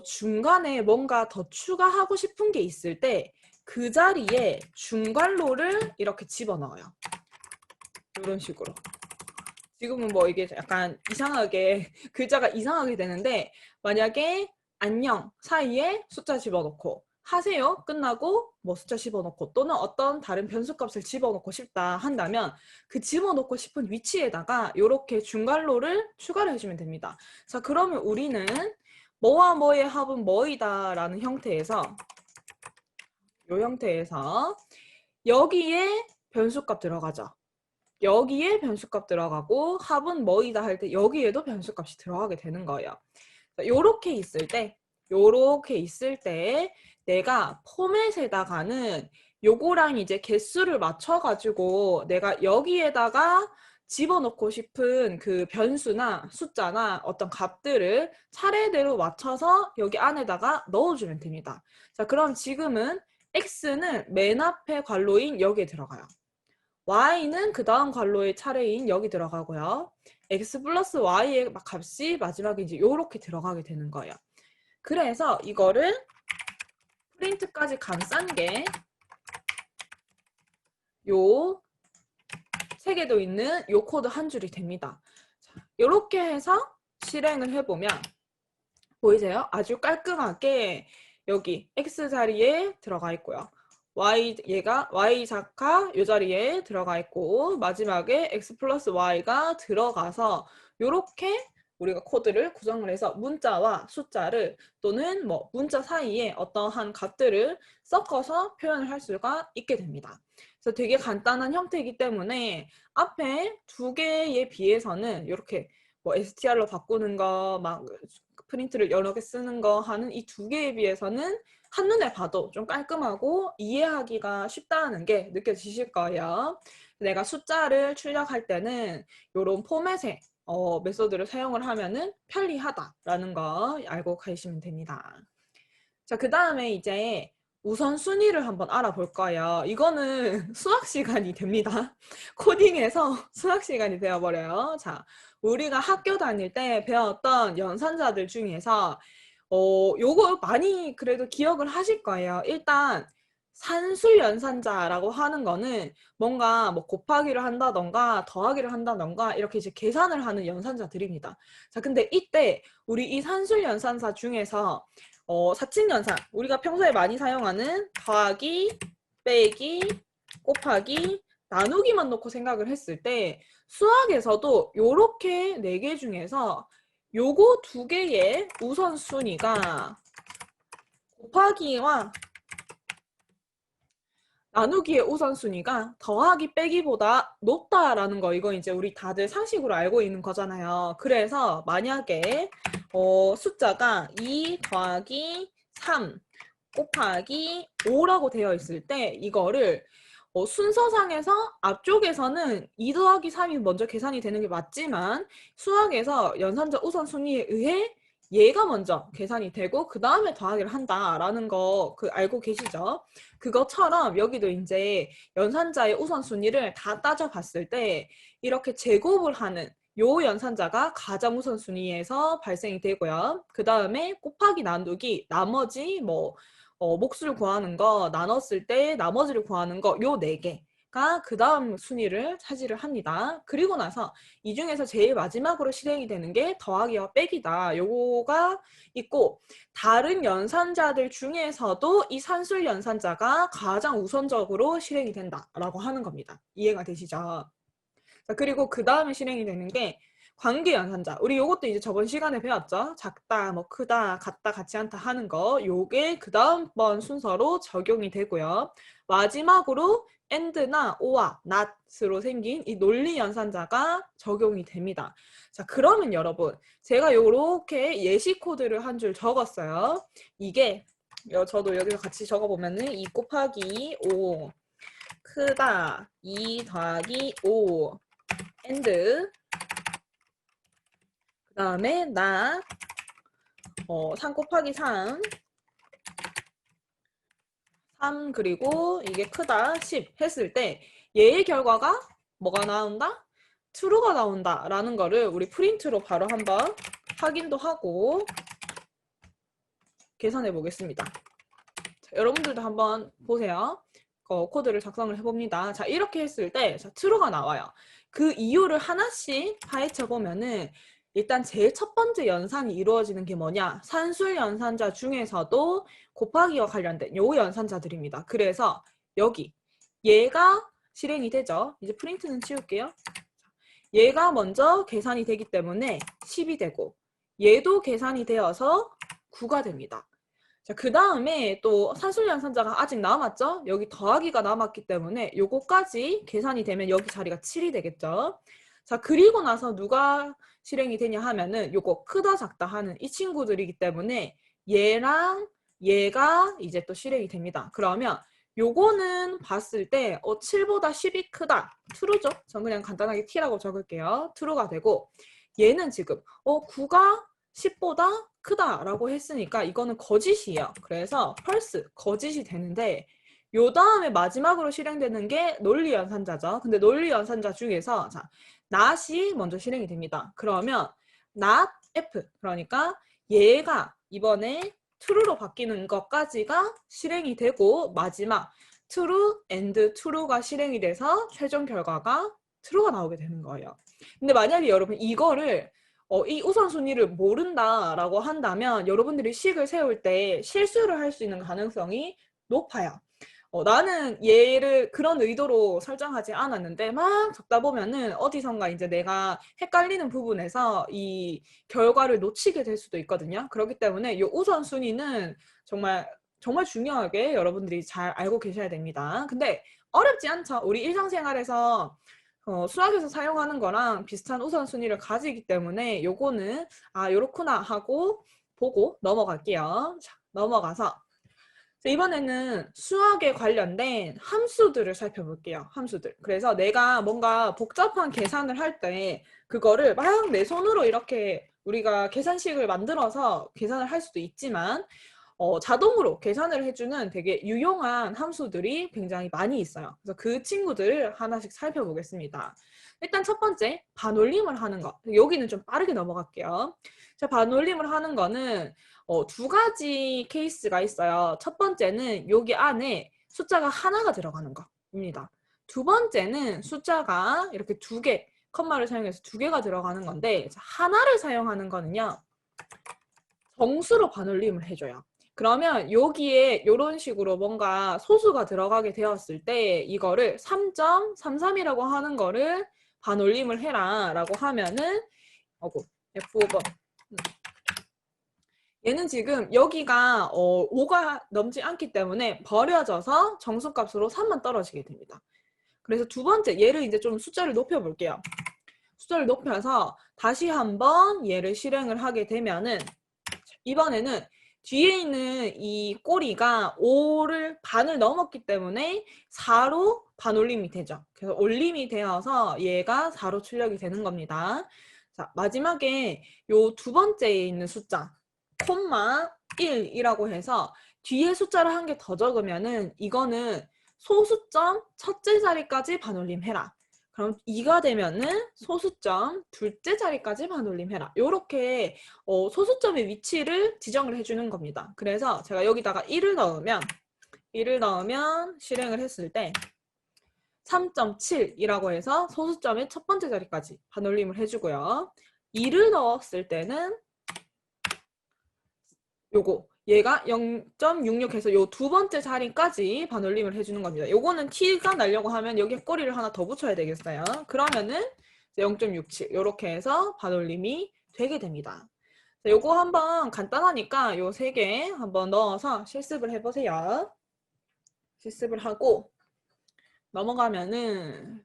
중간에 뭔가 더 추가하고 싶은 게 있을 때 그 자리에 중괄호를 이렇게 집어넣어요. 이런 식으로. 지금은 뭐 이게 약간 이상하게 글자가 이상하게 되는데 만약에 안녕 사이에 숫자 집어넣고 하세요 끝나고 뭐 숫자 집어넣고 또는 어떤 다른 변수값을 집어넣고 싶다 한다면 그 집어넣고 싶은 위치에다가 이렇게 중괄호를 추가를 해주면 됩니다. 자, 그러면 우리는 뭐와 뭐의 합은 뭐이다 라는 형태에서 이 형태에서 여기에 변수값 들어가죠. 여기에 변수값 들어가고 합은 뭐이다 할 때 여기에도 변수값이 들어가게 되는 거예요. 요렇게 있을 때 내가 포맷에다가는 요거랑 이제 개수를 맞춰가지고 내가 여기에다가 집어넣고 싶은 그 변수나 숫자나 어떤 값들을 차례대로 맞춰서 여기 안에다가 넣어주면 됩니다. 자, 그럼 지금은 X는 맨 앞에 괄호인 여기에 들어가요. Y는 그 다음 괄호의 차례인 여기 들어가고요. X 플러스 Y의 값이 마지막에 이제 요렇게 들어가게 되는 거예요. 그래서 이거를 프린트까지 감싼 게 요 세 개도 있는 요 코드 한 줄이 됩니다. 자, 요렇게 해서 실행을 해보면 보이세요? 아주 깔끔하게 여기 X 자리에 들어가 있고요. 얘가 Y 작화 이 자리에 들어가 있고 마지막에 X 플러스 Y가 들어가서 이렇게 우리가 코드를 구성을 해서 문자와 숫자를 또는 뭐 문자 사이에 어떠한 값들을 섞어서 표현을 할 수가 있게 됩니다. 그래서 되게 간단한 형태이기 때문에 앞에 두 개에 비해서는 이렇게 뭐 STR로 바꾸는 거, 막 프린트를 여러 개 쓰는 거 하는 이 두 개에 비해서는 한눈에 봐도 좀 깔끔하고 이해하기가 쉽다는 게 느껴지실 거예요. 내가 숫자를 출력할 때는 이런 포맷에 메소드를 사용을 하면은 편리하다라는 거 알고 가시면 됩니다. 자, 그 다음에 이제 우선순위를 한번 알아볼 거예요. 이거는 수학 시간이 됩니다. 코딩에서 수학 시간이 되어버려요. 자, 우리가 학교 다닐 때 배웠던 연산자들 중에서 요거 많이 그래도 기억을 하실 거예요. 일단 산술 연산자라고 하는 거는 뭔가 뭐 곱하기를 한다던가 더하기를 한다던가 이렇게 이제 계산을 하는 연산자들입니다. 자, 근데 이때 우리 이 산술 연산자 중에서 사칙연산, 우리가 평소에 많이 사용하는 더하기, 빼기, 곱하기, 나누기만 놓고 생각을 했을 때 수학에서도 요렇게 4개 중에서 요거 2개의 우선순위가 곱하기와 나누기의 우선순위가 더하기 빼기보다 높다라는 거, 이거 이제 우리 다들 상식으로 알고 있는 거잖아요. 그래서 만약에 숫자가 2 더하기 3 곱하기 5라고 되어 있을 때 이거를 순서상에서 앞쪽에서는 2 더하기 3이 먼저 계산이 되는 게 맞지만 수학에서 연산자 우선순위에 의해 얘가 먼저 계산이 되고 그 다음에 더하기를 한다라는 거 알고 계시죠? 그것처럼 여기도 이제 연산자의 우선순위를 다 따져봤을 때 이렇게 제곱을 하는 요 연산자가 가장 우선순위에서 발생이 되고요. 그 다음에 곱하기 나누기 나머지 몫을 구하는 거 나눴을 때 나머지를 구하는 거 요 4개가 그 다음 순위를 차지를 합니다. 그리고 나서 이 중에서 제일 마지막으로 실행이 되는 게 더하기와 빼기다. 요거가 있고 다른 연산자들 중에서도 이 산술 연산자가 가장 우선적으로 실행이 된다라고 하는 겁니다. 이해가 되시죠? 자, 그리고 그 다음에 실행이 되는 게 관계연산자. 우리 요것도 이제 저번 시간에 배웠죠? 작다, 뭐 크다, 같다, 같지 않다 하는 거. 요게 그 다음번 순서로 적용이 되고요. 마지막으로 and나 or와 not으로 생긴 이 논리연산자가 적용이 됩니다. 자, 그러면 여러분, 제가 요렇게 예시 코드를 한 줄 적었어요. 이게 저도 여기서 같이 적어보면은 2 곱하기 5 크다 2 더하기 5 and 그 다음에 3 곱하기 3 그리고 이게 크다 10 했을 때 얘의 결과가 뭐가 나온다? true가 나온다 라는 거를 우리 프린트로 바로 한번 확인도 하고 계산해 보겠습니다. 자, 여러분들도 한번 보세요. 코드를 작성을 해봅니다. 자, 이렇게 했을 때 true가 나와요. 그 이유를 하나씩 파헤쳐 보면은 일단 제일 첫 번째 연산이 이루어지는 게 뭐냐? 산술 연산자 중에서도 곱하기와 관련된 요 연산자들입니다. 그래서 여기 얘가 실행이 되죠. 이제 프린트는 치울게요. 얘가 먼저 계산이 되기 때문에 10이 되고 얘도 계산이 되어서 9가 됩니다. 자, 그 다음에 또 산술 연산자가 아직 남았죠? 여기 더하기가 남았기 때문에 요거까지 계산이 되면 여기 자리가 7이 되겠죠? 자, 그리고 나서 누가 실행이 되냐 하면은 요거 크다 작다 하는 이 친구들이기 때문에 얘랑 얘가 이제 또 실행이 됩니다. 그러면 요거는 봤을 때 7보다 10이 크다. true죠? 전 그냥 간단하게 t라고 적을게요. true가 되고 얘는 지금 9가 10보다 크다라고 했으니까 이거는 거짓이에요. 그래서 false, 거짓이 되는데 요 다음에 마지막으로 실행되는 게 논리연산자죠. 근데 논리연산자 중에서 자, not이 먼저 실행이 됩니다. 그러면 not f, 그러니까 얘가 이번에 true로 바뀌는 것까지가 실행이 되고 마지막 true and true가 실행이 돼서 최종 결과가 true가 나오게 되는 거예요. 근데 만약에 여러분 이거를 이 우선순위를 모른다라고 한다면 여러분들이 식을 세울 때 실수를 할 수 있는 가능성이 높아요. 나는 얘를 그런 의도로 설정하지 않았는데 막 적다 보면은 어디선가 이제 내가 헷갈리는 부분에서 이 결과를 놓치게 될 수도 있거든요. 그렇기 때문에 이 우선순위는 정말 중요하게 여러분들이 잘 알고 계셔야 됩니다. 근데 어렵지 않죠. 우리 일상생활에서 수학에서 사용하는 거랑 비슷한 우선순위를 가지기 때문에 요거는 요렇구나 하고 보고 넘어갈게요. 자, 넘어가서 이번에는 수학에 관련된 함수들을 살펴볼게요. 함수들. 그래서 내가 뭔가 복잡한 계산을 할 때 그거를 막 내 손으로 이렇게 우리가 계산식을 만들어서 계산을 할 수도 있지만 자동으로 계산을 해주는 되게 유용한 함수들이 굉장히 많이 있어요. 그래서 그 친구들을 하나씩 살펴보겠습니다. 일단 첫 번째, 반올림을 하는 거. 여기는 좀 빠르게 넘어갈게요. 자, 반올림을 하는 거는 두 가지 케이스가 있어요. 첫 번째는 여기 안에 숫자가 하나가 들어가는 겁니다. 두 번째는 숫자가 이렇게 두 개, 컴마를 사용해서 두 개가 들어가는 건데 하나를 사용하는 거는요. 정수로 반올림을 해줘요. 그러면 여기에 이런 식으로 뭔가 소수가 들어가게 되었을 때 이거를 3.33이라고 하는 거를 반올림을 해라 라고 하면은 F5번 얘는 지금 여기가 5가 넘지 않기 때문에 버려져서 정수값으로 3만 떨어지게 됩니다. 그래서 두 번째 얘를 이제 좀 숫자를 높여볼게요. 숫자를 높여서 다시 한번 얘를 실행을 하게 되면은 이번에는 뒤에 있는 이 꼬리가 5를 반을 넘었기 때문에 4로 반올림이 되죠. 그래서 올림이 되어서 얘가 4로 출력이 되는 겁니다. 자, 마지막에 요 두 번째에 있는 숫자 콤마 1이라고 해서 뒤에 숫자를 한 개 더 적으면은 이거는 소수점 첫째 자리까지 반올림해라. 그럼 2가 되면은 소수점 둘째 자리까지 반올림해라. 요렇게 소수점의 위치를 지정을 해주는 겁니다. 그래서 제가 여기다가 1을 넣으면 실행을 했을 때 3.7이라고 해서 소수점의 첫 번째 자리까지 반올림을 해주고요. 2를 넣었을 때는 요거 얘가 0.66해서 요 두 번째 자리까지 반올림을 해주는 겁니다. 요거는 T가 나려고 하면 여기에 꼬리를 하나 더 붙여야 되겠어요. 그러면은 0.67 요렇게 해서 반올림이 되게 됩니다. 자, 요거 한번 간단하니까 요 세 개 한번 넣어서 실습을 해보세요. 실습을 하고 넘어가면은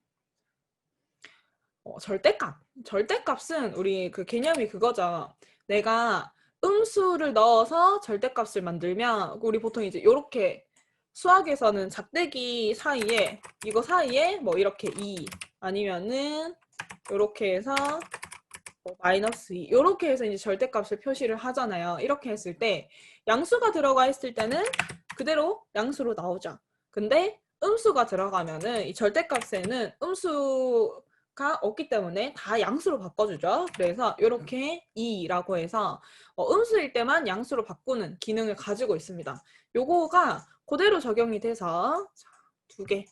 절대값. 절대값은 우리 그 개념이 그거죠. 내가 음수를 넣어서 절대값을 만들면 우리 보통 이제 이렇게 수학에서는 작대기 사이에 이거 사이에 뭐 이렇게 2 아니면은 이렇게 해서 마이너스 2 이렇게 해서 이제 절대값을 표시를 하잖아요. 이렇게 했을 때 양수가 들어가 있을 때는 그대로 양수로 나오죠. 근데 음수가 들어가면은 이 절대값에는 음수가 없기 때문에 다 양수로 바꿔주죠. 그래서 이렇게 2라고 해서 음수일 때만 양수로 바꾸는 기능을 가지고 있습니다. 요거가 그대로 적용이 돼서 두 개.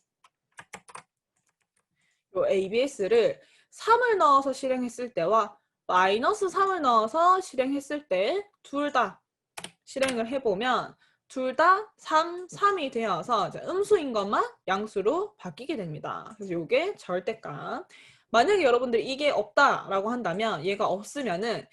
요 ABS를 3을 넣어서 실행했을 때와 마이너스 3을 넣어서 실행했을 때 둘 다 실행을 해보면 둘 다 3, 3이 되어서 음수인 것만 양수로 바뀌게 됩니다. 그래서 이게 절대값. 만약에 여러분들 이게 없다라고 한다면 얘가 없으면은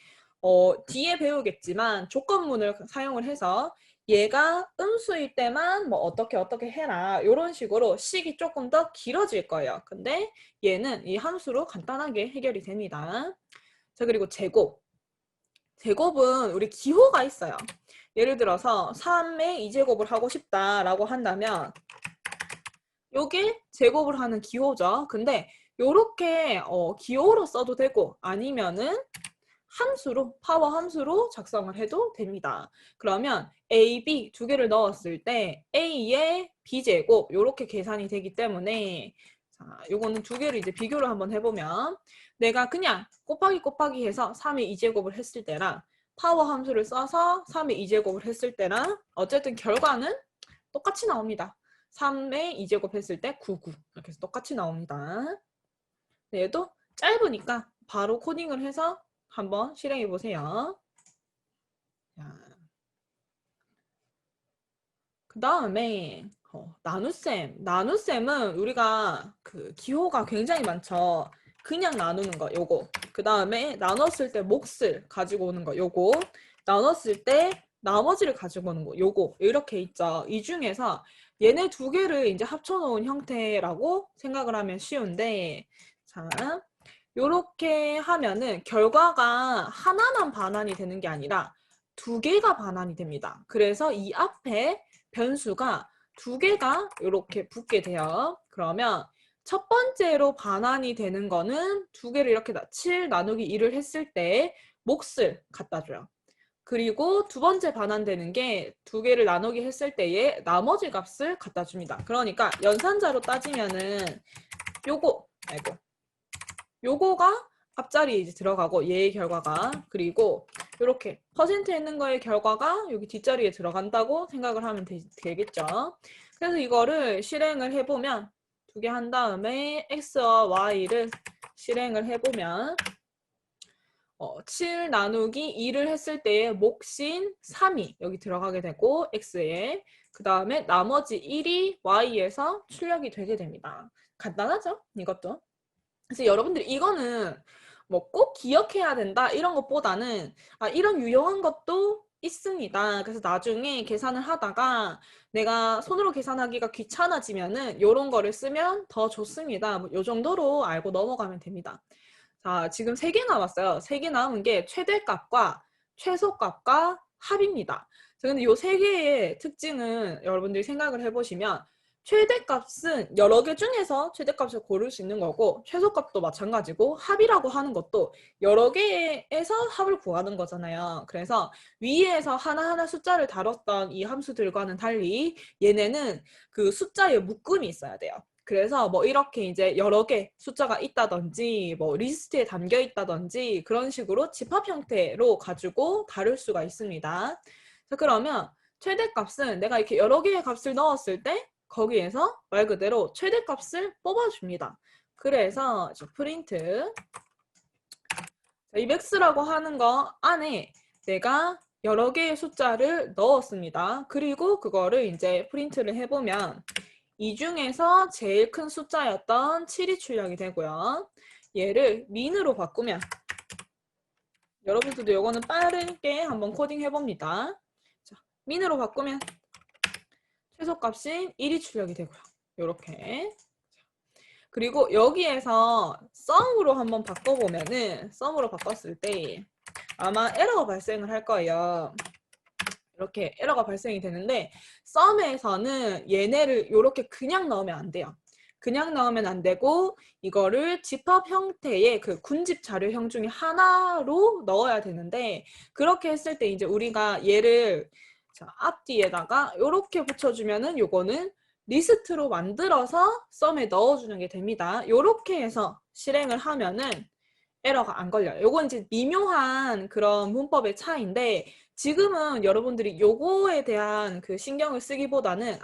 뒤에 배우겠지만 조건문을 사용을 해서 얘가 음수일 때만 뭐 어떻게 해라 이런 식으로 식이 조금 더 길어질 거예요. 근데 얘는 이 함수로 간단하게 해결이 됩니다. 자, 그리고 제곱. 제곱은 우리 기호가 있어요. 예를 들어서 3의 2제곱을 하고 싶다라고 한다면 요게 제곱을 하는 기호죠. 근데 요렇게 기호로 써도 되고 아니면은 함수로 파워 함수로 작성을 해도 됩니다. 그러면 A, B 두 개를 넣었을 때 A의 B제곱 요렇게 계산이 되기 때문에 자, 요거는 두 개를 이제 비교를 한번 해보면 내가 그냥 곱하기 해서 3의 2제곱을 했을 때랑 파워 함수를 써서 3의 2제곱을 했을 때랑 어쨌든 결과는 똑같이 나옵니다. 3의 2제곱 했을 때 99 이렇게 해서 똑같이 나옵니다. 얘도 짧으니까 바로 코딩을 해서 한번 실행해 보세요. 그 다음에 나눗셈. 나눗셈은 우리가 그 기호가 굉장히 많죠. 그냥 나누는 거 요거. 그 다음에 나눴을 때 몫을 가지고 오는 거 요거. 나눴을 때 나머지를 가지고 오는 거 요거. 이렇게 있죠. 이 중에서 얘네 두 개를 이제 합쳐놓은 형태라고 생각을 하면 쉬운데 자 요렇게 하면은 결과가 하나만 반환이 되는 게 아니라 두 개가 반환이 됩니다. 그래서 이 앞에 변수가 두 개가 이렇게 붙게 돼요. 그러면 첫 번째로 반환이 되는 거는 두 개를 이렇게 7 나누기 2를 했을 때 몫을 갖다 줘요. 그리고 두 번째 반환되는 게 두 개를 나누기 했을 때의 나머지 값을 갖다 줍니다. 그러니까 연산자로 따지면은 요거가 앞자리에 이제 들어가고 얘의 결과가, 그리고 이렇게 퍼센트에 있는 거의 결과가 여기 뒷자리에 들어간다고 생각을 하면 되겠죠. 그래서 이거를 실행을 해보면 두 개 한 다음에 x와 y를 실행을 해보면 7 나누기 2를 했을 때의 몫인 3이 여기 들어가게 되고 x에, 그 다음에 나머지 1이 y에서 출력이 되게 됩니다. 간단하죠? 이것도. 그래서 여러분들이 이거는 뭐 꼭 기억해야 된다 이런 것보다는 이런 유용한 것도 있습니다. 그래서 나중에 계산을 하다가 내가 손으로 계산하기가 귀찮아지면은 이런 거를 쓰면 더 좋습니다. 뭐 요 정도로 알고 넘어가면 됩니다. 자, 지금 3개 남았어요. 3개 남은 게 최대값과 최소값과 합입니다. 근데 이 3개의 특징은 여러분들이 생각을 해보시면 최대값은 여러 개 중에서 최대값을 고를 수 있는 거고, 최소값도 마찬가지고, 합이라고 하는 것도 여러 개에서 합을 구하는 거잖아요. 그래서 위에서 하나하나 숫자를 다뤘던 이 함수들과는 달리 얘네는 그 숫자의 묶음이 있어야 돼요. 그래서 뭐 이렇게 이제 여러 개 숫자가 있다든지 뭐 리스트에 담겨 있다든지 그런 식으로 집합 형태로 가지고 다룰 수가 있습니다. 자, 그러면 최대값은 내가 이렇게 여러 개의 값을 넣었을 때 거기에서 말 그대로 최대값을 뽑아줍니다. 그래서 프린트 이 max라고 하는 거 안에 내가 여러 개의 숫자를 넣었습니다. 그리고 그거를 이제 프린트를 해보면 이 중에서 제일 큰 숫자였던 7이 출력이 되고요. 얘를 min으로 바꾸면 여러분들도 이거는 빠르게 한번 코딩 해봅니다. 자, min으로 바꾸면 최소값인 1이 출력이 되고요. 이렇게. 그리고 여기에서 sum으로 한번 바꿔보면은 sum으로 바꿨을 때 아마 에러가 발생을 할 거예요. 이렇게 에러가 발생이 되는데 sum에서는 얘네를 이렇게 그냥 넣으면 안 돼요. 그냥 넣으면 안 되고 이거를 집합 형태의 그 군집 자료형 중에 하나로 넣어야 되는데, 그렇게 했을 때 이제 우리가 얘를 앞뒤에다가 이렇게 붙여주면은 요거는 리스트로 만들어서 sum에 넣어주는 게 됩니다. 이렇게 해서 실행을 하면은 에러가 안 걸려요. 요건 이제 미묘한 그런 문법의 차이인데, 지금은 여러분들이 요거에 대한 그 신경을 쓰기보다는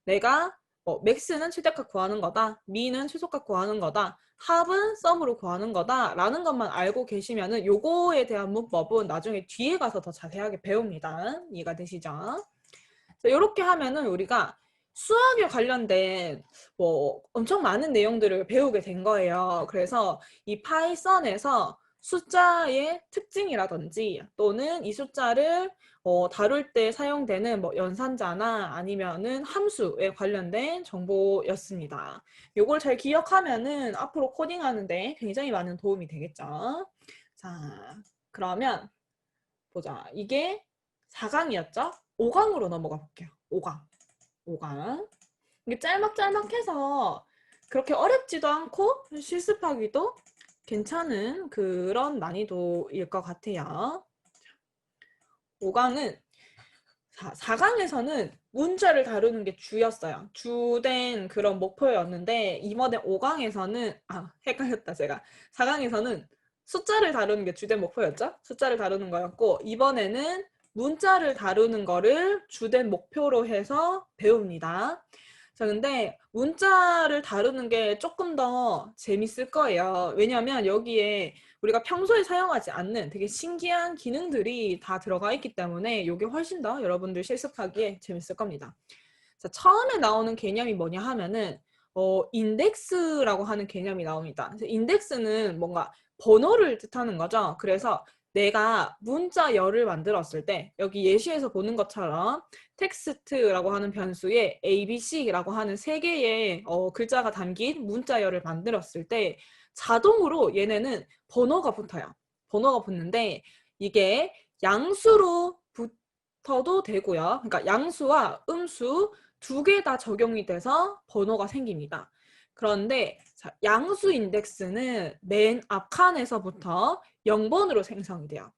내가 맥스는 최대값 구하는 거다, 미는 최소값 구하는 거다, 합은 썸으로 구하는 거다 라는 것만 알고 계시면은 요거에 대한 문법은 나중에 뒤에 가서 더 자세하게 배웁니다. 이해가 되시죠? 이렇게 하면은 우리가 수학에 관련된 뭐 엄청 많은 내용들을 배우게 된 거예요. 그래서 이 파이썬에서 숫자의 특징이라든지 또는 이 숫자를 다룰 때 사용되는 뭐 연산자나 아니면은 함수에 관련된 정보였습니다. 요걸 잘 기억하면은 앞으로 코딩하는데 굉장히 많은 도움이 되겠죠. 자, 그러면 보자. 이게 4강이었죠? 5강으로 넘어가 볼게요. 5강. 이게 짤막짤막해서 그렇게 어렵지도 않고 실습하기도 괜찮은 그런 난이도일 것 같아요. 5강은 4강에서는 문자를 다루는 게 주였어요. 주된 그런 목표였는데 이번에 5강에서는 헷갈렸다 제가. 4강에서는 숫자를 다루는 게 주된 목표였죠? 숫자를 다루는 거였고 이번에는 문자를 다루는 거를 주된 목표로 해서 배웁니다. 자, 근데 문자를 다루는 게 조금 더 재밌을 거예요. 왜냐하면 여기에 우리가 평소에 사용하지 않는 되게 신기한 기능들이 다 들어가 있기 때문에 이게 훨씬 더 여러분들 실습하기에 재밌을 겁니다. 자, 처음에 나오는 개념이 뭐냐 하면은 인덱스라고 하는 개념이 나옵니다. 그래서 인덱스는 뭔가 번호를 뜻하는 거죠. 그래서 내가 문자열을 만들었을 때 여기 예시에서 보는 것처럼 텍스트라고 하는 변수에 ABC라고 하는 3개의 글자가 담긴 문자열을 만들었을 때 자동으로 얘네는 번호가 붙어요. 번호가 붙는데 이게 양수로 붙어도 되고요. 그러니까 양수와 음수 두 개 다 적용이 돼서 번호가 생깁니다. 그런데 자, 양수 인덱스는 맨 앞 칸에서부터 0번으로 생성이 돼요.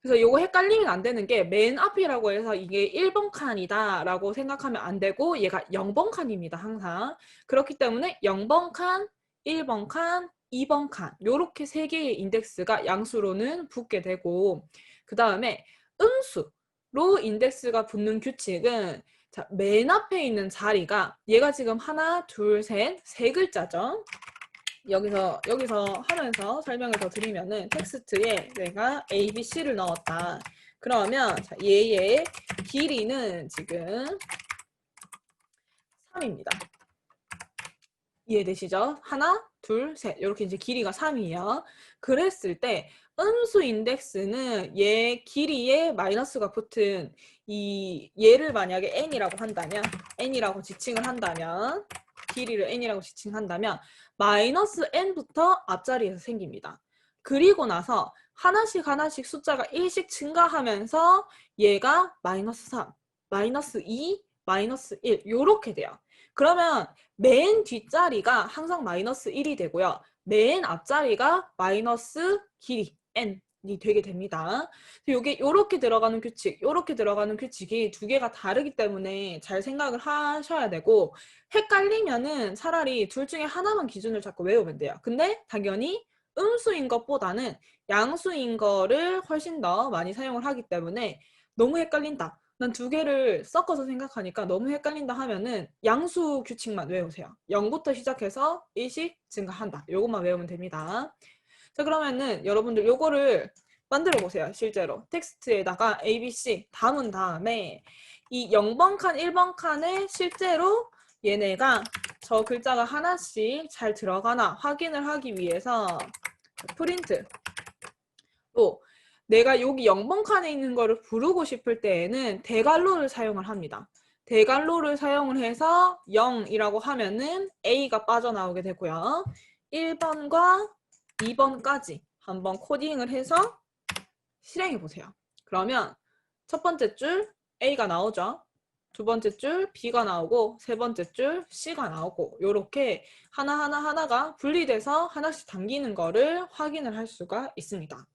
그래서 이거 헷갈리면 안 되는 게 맨 앞이라고 해서 이게 1번 칸이다 라고 생각하면 안 되고 얘가 0번 칸입니다. 항상. 그렇기 때문에 0번 칸, 1번 칸, 2번 칸 요렇게 세 개의 인덱스가 양수로는 붙게 되고 그 다음에 음수로 인덱스가 붙는 규칙은 자, 맨 앞에 있는 자리가 얘가 지금 하나, 둘, 셋, 세 글자죠. 여기서 하면서 설명을 더 드리면은 텍스트에 내가 A, B, C를 넣었다. 그러면 자, 얘의 길이는 지금 3입니다. 이해되시죠? 하나, 둘, 셋 이렇게 이제 길이가 3이에요. 그랬을 때 음수 인덱스는 얘 길이에 마이너스가 붙은 이 얘를 만약에 n이라고 한다면 n이라고 지칭을 한다면 길이를 n이라고 지칭한다면 마이너스 n부터 앞자리에서 생깁니다. 그리고 나서 하나씩 숫자가 1씩 증가하면서 얘가 마이너스 3, 마이너스 2, 마이너스 1 이렇게 돼요. 그러면 맨 뒷자리가 항상 마이너스 1이 되고요. 맨 앞자리가 마이너스 길이 n이 되게 됩니다. 이게 이렇게 들어가는 규칙, 이렇게 들어가는 규칙이 두 개가 다르기 때문에 잘 생각을 하셔야 되고 헷갈리면은 차라리 둘 중에 하나만 기준을 잡고 외우면 돼요. 근데 당연히 음수인 것보다는 양수인 거를 훨씬 더 많이 사용을 하기 때문에 너무 헷갈린다. 난 두 개를 섞어서 생각하니까 너무 헷갈린다 하면은 양수 규칙만 외우세요. 0부터 시작해서 1씩 증가한다. 요것만 외우면 됩니다. 자, 그러면은 여러분들 요거를 만들어 보세요. 실제로 텍스트에다가 ABC 담은 다음에 이 0번 칸, 1번 칸에 실제로 얘네가 저 글자가 하나씩 잘 들어가나 확인을 하기 위해서 프린트 또 내가 여기 0번 칸에 있는 거를 부르고 싶을 때에는 대괄호를 사용을 합니다. 대괄호를 사용을 해서 0이라고 하면은 A가 빠져나오게 되고요. 1번과 2번까지 한번 코딩을 해서 실행해 보세요. 그러면 첫 번째 줄 A가 나오죠. 두 번째 줄 B가 나오고 세 번째 줄 C가 나오고 이렇게 하나가 분리돼서 하나씩 담기는 거를 확인을 할 수가 있습니다.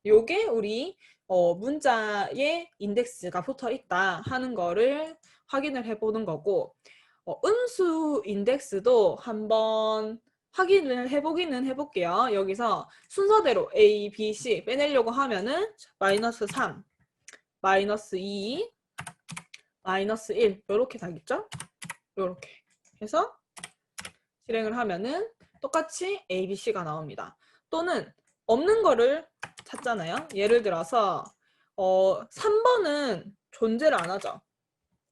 요게 우리 문자에 인덱스가 붙어 있다 하는 거를 확인을 해보는 거고 음수 인덱스도 한번 확인을 해보기는 해볼게요. 여기서 순서대로 A, B, C 빼내려고 하면은 마이너스 3, 마이너스 2, 마이너스 1 이렇게 다겠죠? 이렇게 해서 실행을 하면은 똑같이 A, B, C가 나옵니다. 또는 없는 거를 찾잖아요. 예를 들어서 3번은 존재를 안 하죠.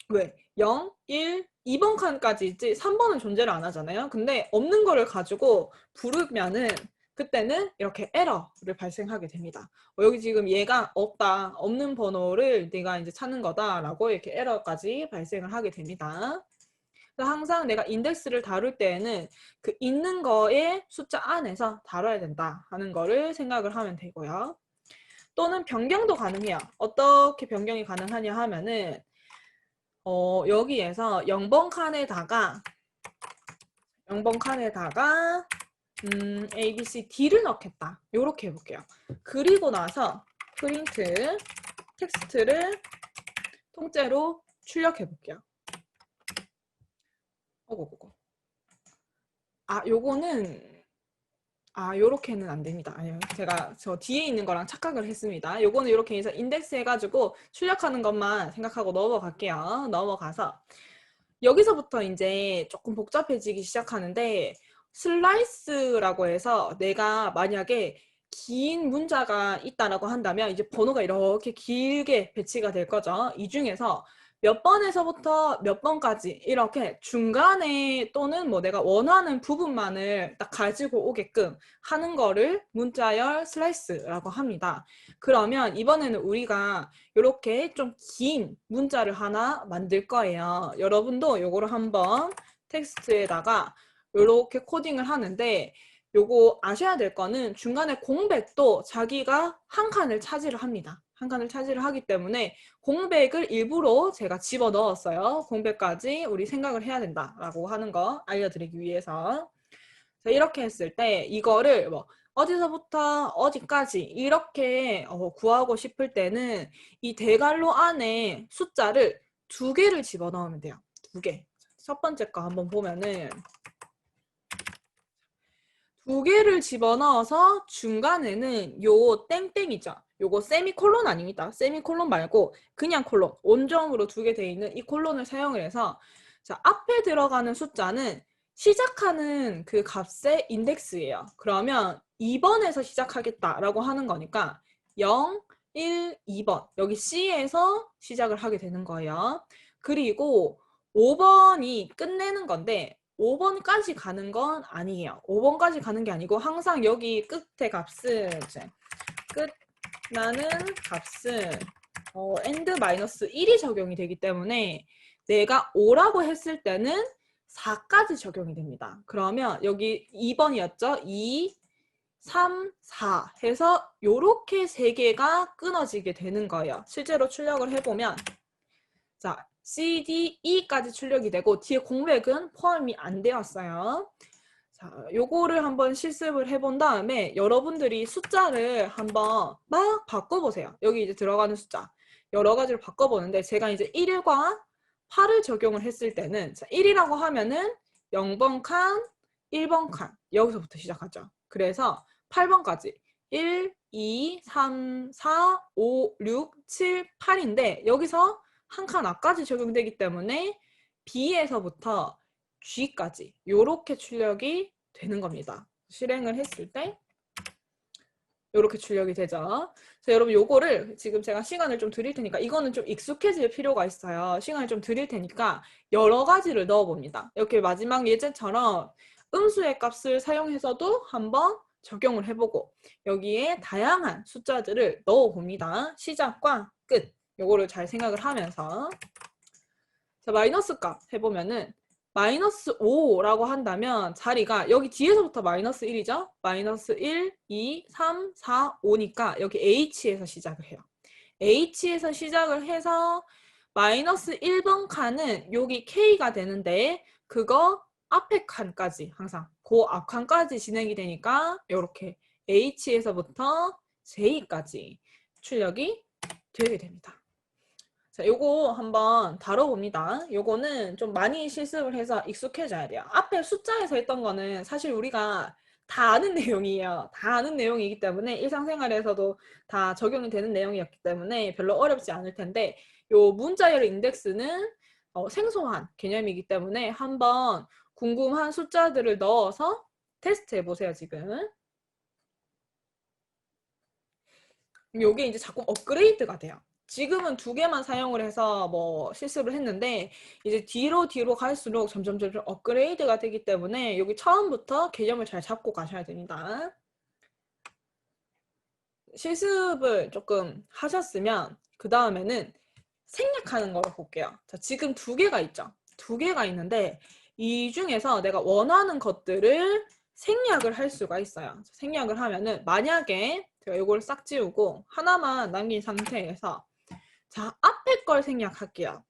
왜? 0, 1, 2번 칸까지 있지 3번은 존재를 안 하잖아요. 근데 없는 거를 가지고 부르면은 그때는 이렇게 에러를 발생하게 됩니다. 여기 지금 얘가 없다. 없는 번호를 내가 이제 찾는 거다라고 이렇게 에러까지 발생을 하게 됩니다. 항상 내가 인덱스를 다룰 때에는 그 있는 거의 숫자 안에서 다뤄야 된다 하는 거를 생각을 하면 되고요. 또는 변경도 가능해요. 어떻게 변경이 가능하냐 하면은 여기에서 0번 칸에다가 A, B, C, D를 넣겠다. 이렇게 해볼게요. 그리고 나서 프린트 텍스트를 통째로 출력해 볼게요. 요거는 안 됩니다. 아니요. 제가 저 뒤에 있는 거랑 착각을 했습니다. 요거는 이렇게 해서 인덱스 해가지고 출력하는 것만 생각하고 넘어갈게요. 넘어가서 여기서부터 이제 조금 복잡해지기 시작하는데 슬라이스라고 해서 내가 만약에 긴 문자가 있다라고 한다면 이제 번호가 이렇게 길게 배치가 될 거죠. 이 중에서 몇 번에서부터 몇 번까지 이렇게 중간에 또는 뭐 내가 원하는 부분만을 딱 가지고 오게끔 하는 거를 문자열 슬라이스라고 합니다. 그러면 이번에는 우리가 이렇게 좀 긴 문자를 하나 만들 거예요. 여러분도 요거를 한번 텍스트에다가 이렇게 코딩을 하는데 요거 아셔야 될 거는 중간에 공백도 자기가 한 칸을 차지를 합니다. 한 칸을 차지를 하기 때문에 공백을 일부러 제가 집어 넣었어요. 공백까지 우리 생각을 해야 된다라고 하는 거 알려드리기 위해서. 자, 이렇게 했을 때 이거를 뭐 어디서부터 어디까지 이렇게 구하고 싶을 때는 이 대괄호 안에 숫자를 2개를 집어넣으면 돼요. 2개. 첫 번째 거 한번 보면은 2개를 집어넣어서 중간에는 요 땡땡이죠. 요거 세미콜론 아닙니다. 세미콜론 말고 그냥 콜론, 온정으로 2개 되어 있는 이 콜론을 사용을 해서 자, 앞에 들어가는 숫자는 시작하는 그 값의 인덱스예요. 그러면 2번에서 시작하겠다라고 하는 거니까 0, 1, 2번 여기 C에서 시작을 하게 되는 거예요. 그리고 5번이 끝내는 건데 5번까지 가는 건 아니에요. 5번까지 가는 게 아니고 항상 여기 끝의 값은 끝나는 값은 end 마이너스 1이 적용이 되기 때문에 내가 5라고 했을 때는 4까지 적용이 됩니다. 그러면 여기 2번이었죠? 2, 3, 4 해서 요렇게 3개가 끊어지게 되는 거예요. 실제로 출력을 해보면 자, C, D, E까지 출력이 되고 뒤에 공백은 포함이 안 되었어요. 자, 요거를 한번 실습을 해본 다음에 여러분들이 숫자를 한번 막 바꿔보세요. 여기 이제 들어가는 숫자 여러 가지로 바꿔보는데 제가 이제 1과 8을 적용을 했을 때는 자, 1이라고 하면은 0번 칸, 1번 칸 여기서부터 시작하죠. 그래서 8번까지 1, 2, 3, 4, 5, 6, 7, 8인데 여기서 한 칸 앞까지 적용되기 때문에 B에서부터 G까지 이렇게 출력이 되는 겁니다. 실행을 했을 때 이렇게 출력이 되죠. 그래서 여러분 요거를 지금 제가 시간을 좀 드릴 테니까 이거는 좀 익숙해질 필요가 있어요. 시간을 좀 드릴 테니까 여러 가지를 넣어봅니다. 이렇게 마지막 예제처럼 음수의 값을 사용해서도 한번 적용을 해보고 여기에 다양한 숫자들을 넣어봅니다. 시작과 끝. 요거를 잘 생각을 하면서 자, 마이너스 값 해보면은 마이너스 5라고 한다면 자리가 여기 뒤에서부터 마이너스 1이죠? 마이너스 1, 2, 3, 4, 5니까 여기 H에서 시작을 해요. H에서 시작을 해서 마이너스 1번 칸은 여기 K가 되는데 그거 앞에 칸까지 항상 그 앞 칸까지 진행이 되니까 이렇게 H에서부터 J까지 출력이 되게 됩니다. 자, 요거 한번 다뤄봅니다. 요거는 좀 많이 실습을 해서 익숙해져야 돼요. 앞에 숫자에서 했던 거는 사실 우리가 다 아는 내용이에요. 다 아는 내용이기 때문에 일상생활에서도 다 적용이 되는 내용이었기 때문에 별로 어렵지 않을 텐데 요 문자열 인덱스는 생소한 개념이기 때문에 한번 궁금한 숫자들을 넣어서 테스트 해보세요, 지금. 요게 이제 자꾸 업그레이드가 돼요. 지금은 2개만 사용을 해서 뭐 실습을 했는데 이제 뒤로 갈수록 점점 업그레이드가 되기 때문에 여기 처음부터 개념을 잘 잡고 가셔야 됩니다. 실습을 조금 하셨으면 그 다음에는 생략하는 걸 볼게요. 자, 지금 2개가 있죠. 2개가 있는데 이 중에서 내가 원하는 것들을 생략을 할 수가 있어요. 생략을 하면은 만약에 제가 이걸 싹 지우고 하나만 남긴 상태에서 자, 앞에 걸 생략할게요.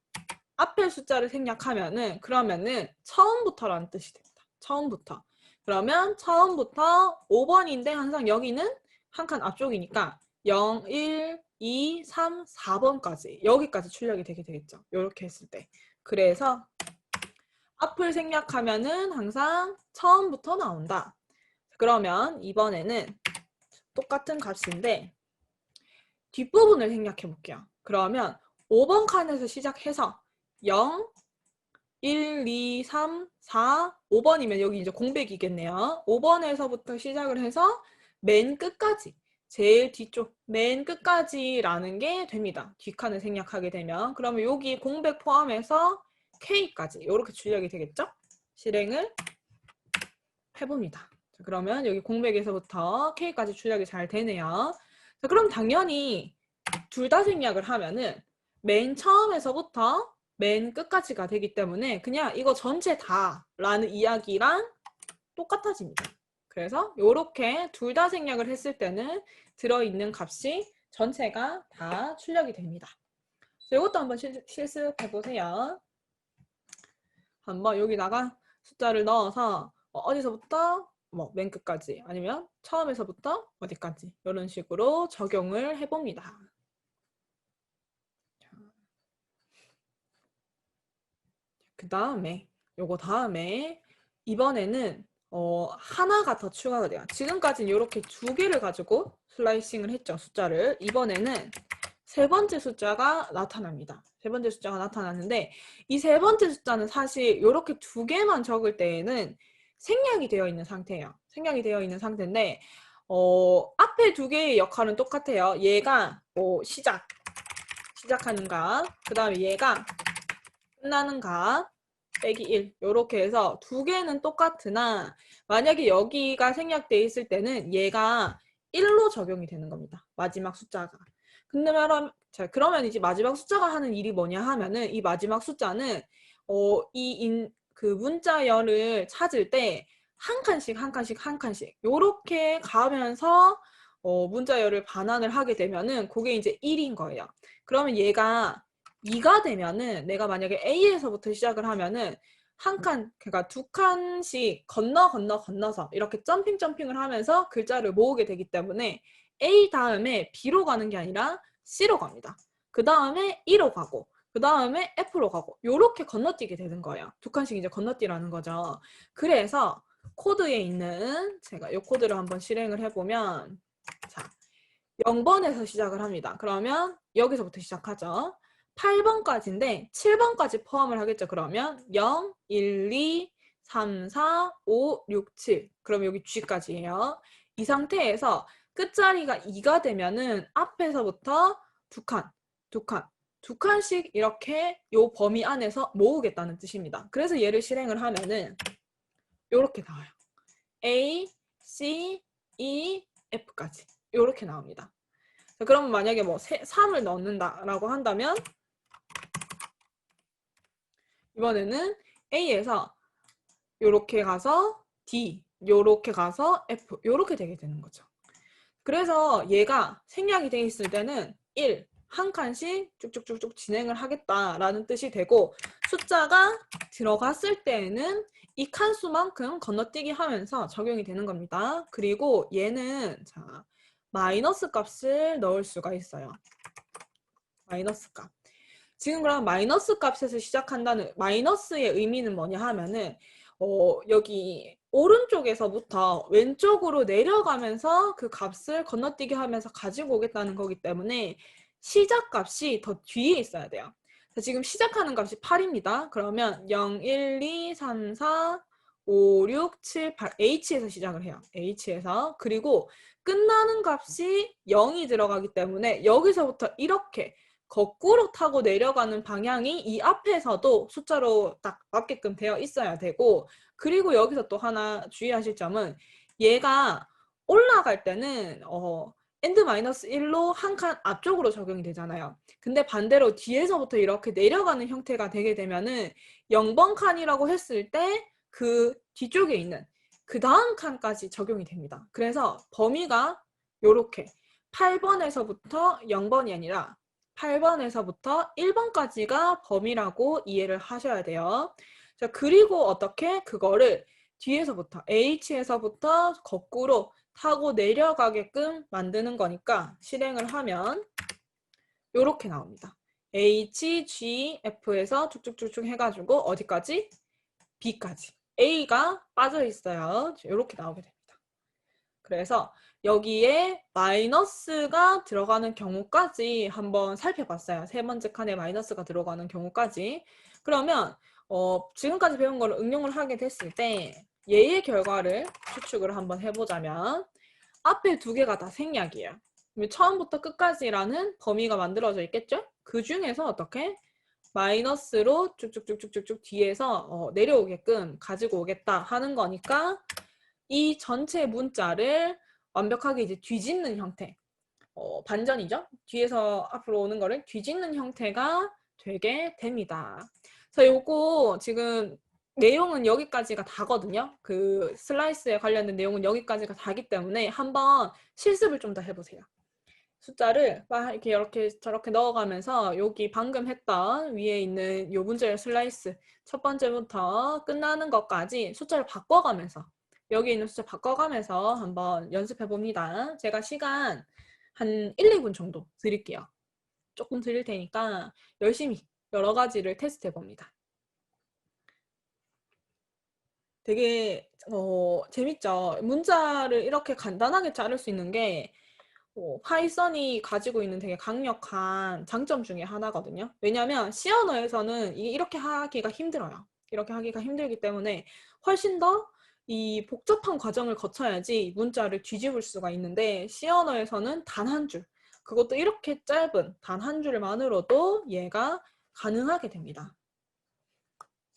앞에 숫자를 생략하면은 그러면은 처음부터라는 뜻이 됩니다. 처음부터. 그러면 처음부터 5번인데 항상 여기는 한 칸 앞쪽이니까 0, 1, 2, 3, 4번까지 여기까지 출력이 되게 되겠죠. 이렇게 했을 때. 그래서 앞을 생략하면은 항상 처음부터 나온다. 그러면 이번에는 똑같은 값인데 뒷부분을 생략해 볼게요. 그러면 5번 칸에서 시작해서 0, 1, 2, 3, 4, 5번이면 여기 이제 공백이겠네요. 5번에서부터 시작을 해서 맨 끝까지, 제일 뒤쪽 맨 끝까지라는 게 됩니다. 뒷칸을 생략하게 되면. 그러면 여기 공백 포함해서 K까지 이렇게 출력이 되겠죠? 실행을 해봅니다. 자, 그러면 여기 공백에서부터 K까지 출력이 잘 되네요. 자, 그럼 당연히 둘 다 생략을 하면은 맨 처음에서부터 맨 끝까지가 되기 때문에 그냥 이거 전체 다 라는 이야기랑 똑같아집니다. 그래서 이렇게 둘 다 생략을 했을 때는 들어있는 값이 전체가 다 출력이 됩니다. 이것도 한번 실습해 보세요. 한번 여기다가 숫자를 넣어서 어디서부터 뭐 맨 끝까지 아니면 처음에서부터 어디까지 이런 식으로 적용을 해봅니다. 그 다음에 요거 다음에 이번에는 하나가 더 추가가 돼요. 지금까지는 이렇게 두 개를 가지고 슬라이싱을 했죠, 숫자를. 이번에는 세 번째 숫자가 나타납니다. 세 번째 숫자가 나타나는데 이 세 번째 숫자는 사실 이렇게 두 개만 적을 때에는 생략이 되어 있는 상태예요. 생략이 되어 있는 상태인데 앞에 두 개의 역할은 똑같아요. 얘가 시작하는 값, 그 다음에 얘가 끝나는 값 빼기 1 이렇게 해서 두 개는 똑같으나 만약에 여기가 생략되어 있을 때는 얘가 1로 적용이 되는 겁니다. 마지막 숫자가. 근데 그러면 이제 마지막 숫자가 하는 일이 뭐냐 하면은 이 마지막 숫자는 그 문자열을 찾을 때 한 칸씩 한 칸씩 한 칸씩 요렇게 가면서 문자열을 반환을 하게 되면은 그게 이제 1인 거예요. 그러면 얘가 2가 되면은 내가 만약에 A에서부터 시작을 하면은 한 칸, 그러니까 두 칸씩 건너서 이렇게 점핑을 하면서 글자를 모으게 되기 때문에 A 다음에 B로 가는 게 아니라 C로 갑니다. 그 다음에 E로 가고 그 다음에 F로 가고 요렇게 건너뛰게 되는 거예요. 두 칸씩 이제 건너뛰라는 거죠. 그래서 코드에 있는 제가 이 코드를 한번 실행을 해보면 자 0번에서 시작을 합니다. 그러면 여기서부터 시작하죠. 8번까지인데 7번까지 포함을 하겠죠. 그러면 0, 1, 2, 3, 4, 5, 6, 7 그럼 여기 G까지예요. 이 상태에서 끝자리가 2가 되면은 앞에서부터 두 칸씩 이렇게 요 범위 안에서 모으겠다는 뜻입니다. 그래서 얘를 실행을 하면은 이렇게 나와요. A, C, E, F까지 이렇게 나옵니다. 자, 그러면 만약에 뭐 3을 넣는다라고 한다면 이번에는 A에서 요렇게 가서 D, 요렇게 가서 F 요렇게 되게 되는 거죠. 그래서 얘가 생략이 돼 있을 때는 1, 한 칸씩 쭉쭉쭉쭉 진행을 하겠다라는 뜻이 되고 숫자가 들어갔을 때에는 이 칸수만큼 건너뛰기 하면서 적용이 되는 겁니다. 그리고 얘는 자 마이너스 값을 넣을 수가 있어요. 마이너스 값. 지금 그럼 마이너스 값에서 시작한다는 마이너스의 의미는 뭐냐 하면은 여기 오른쪽에서부터 왼쪽으로 내려가면서 그 값을 건너뛰기 하면서 가지고 오겠다는 거기 때문에 시작값이 더 뒤에 있어야 돼요. 자, 지금 시작하는 값이 8입니다. 그러면 0, 1, 2, 3, 4, 5, 6, 7, 8 H에서 시작을 해요. H에서. 그리고 끝나는 값이 0이 들어가기 때문에 여기서부터 이렇게 거꾸로 타고 내려가는 방향이 이 앞에서도 숫자로 딱 맞게끔 되어 있어야 되고 그리고 여기서 또 하나 주의하실 점은 얘가 올라갈 때는 n-1로 한 칸 앞쪽으로 적용이 되잖아요. 근데 반대로 뒤에서부터 이렇게 내려가는 형태가 되게 되면은 0번 칸이라고 했을 때 그 뒤쪽에 있는 그 다음 칸까지 적용이 됩니다. 그래서 범위가 요렇게 8번에서부터 0번이 아니라 8번에서부터 1번까지가 범위라고 이해를 하셔야 돼요. 자, 그리고 어떻게 그거를 뒤에서부터 H에서부터 거꾸로 타고 내려가게끔 만드는 거니까 실행을 하면 이렇게 나옵니다. H, G, F에서 쭉쭉쭉쭉 해가지고 어디까지? B까지. A가 빠져 있어요. 이렇게 나오게 됩니다. 그래서 여기에 마이너스가 들어가는 경우까지 한번 살펴봤어요. 세 번째 칸에 마이너스가 들어가는 경우까지. 그러면 지금까지 배운 거를 응용을 하게 됐을 때 얘의 결과를 추측을 한번 해보자면 앞에 두 개가 다 생략이에요. 처음부터 끝까지라는 범위가 만들어져 있겠죠? 그 중에서 어떻게? 마이너스로 쭉쭉쭉쭉쭉 뒤에서 내려오게끔 가지고 오겠다 하는 거니까 이 전체 문자를 완벽하게 이제 뒤집는 형태, 반전이죠? 뒤에서 앞으로 오는 거를 뒤집는 형태가 되게 됩니다. 자, 요거 지금 내용은 여기까지가 다거든요. 그 슬라이스에 관련된 내용은 여기까지가 다기 때문에 한번 실습을 좀 더 해보세요. 숫자를 막 이렇게 저렇게 넣어가면서 여기 방금 했던 위에 있는 요 문제의 슬라이스 첫 번째부터 끝나는 것까지 숫자를 바꿔가면서 여기 있는 숫자 바꿔가면서 한번 연습해 봅니다. 제가 시간 한 1, 2분 정도 드릴게요. 조금 드릴 테니까 열심히 여러 가지를 테스트해 봅니다. 되게 재밌죠? 문자를 이렇게 간단하게 자를 수 있는 게 파이썬이 가지고 있는 되게 강력한 장점 중에 하나거든요. 왜냐하면 C 언어에서는 이게 이렇게 하기가 힘들어요. 이렇게 하기가 힘들기 때문에 훨씬 더 이 복잡한 과정을 거쳐야지 문자를 뒤집을 수가 있는데 C 언어에서는 단 한 줄, 그것도 이렇게 짧은 단 한 줄만으로도 얘가 가능하게 됩니다.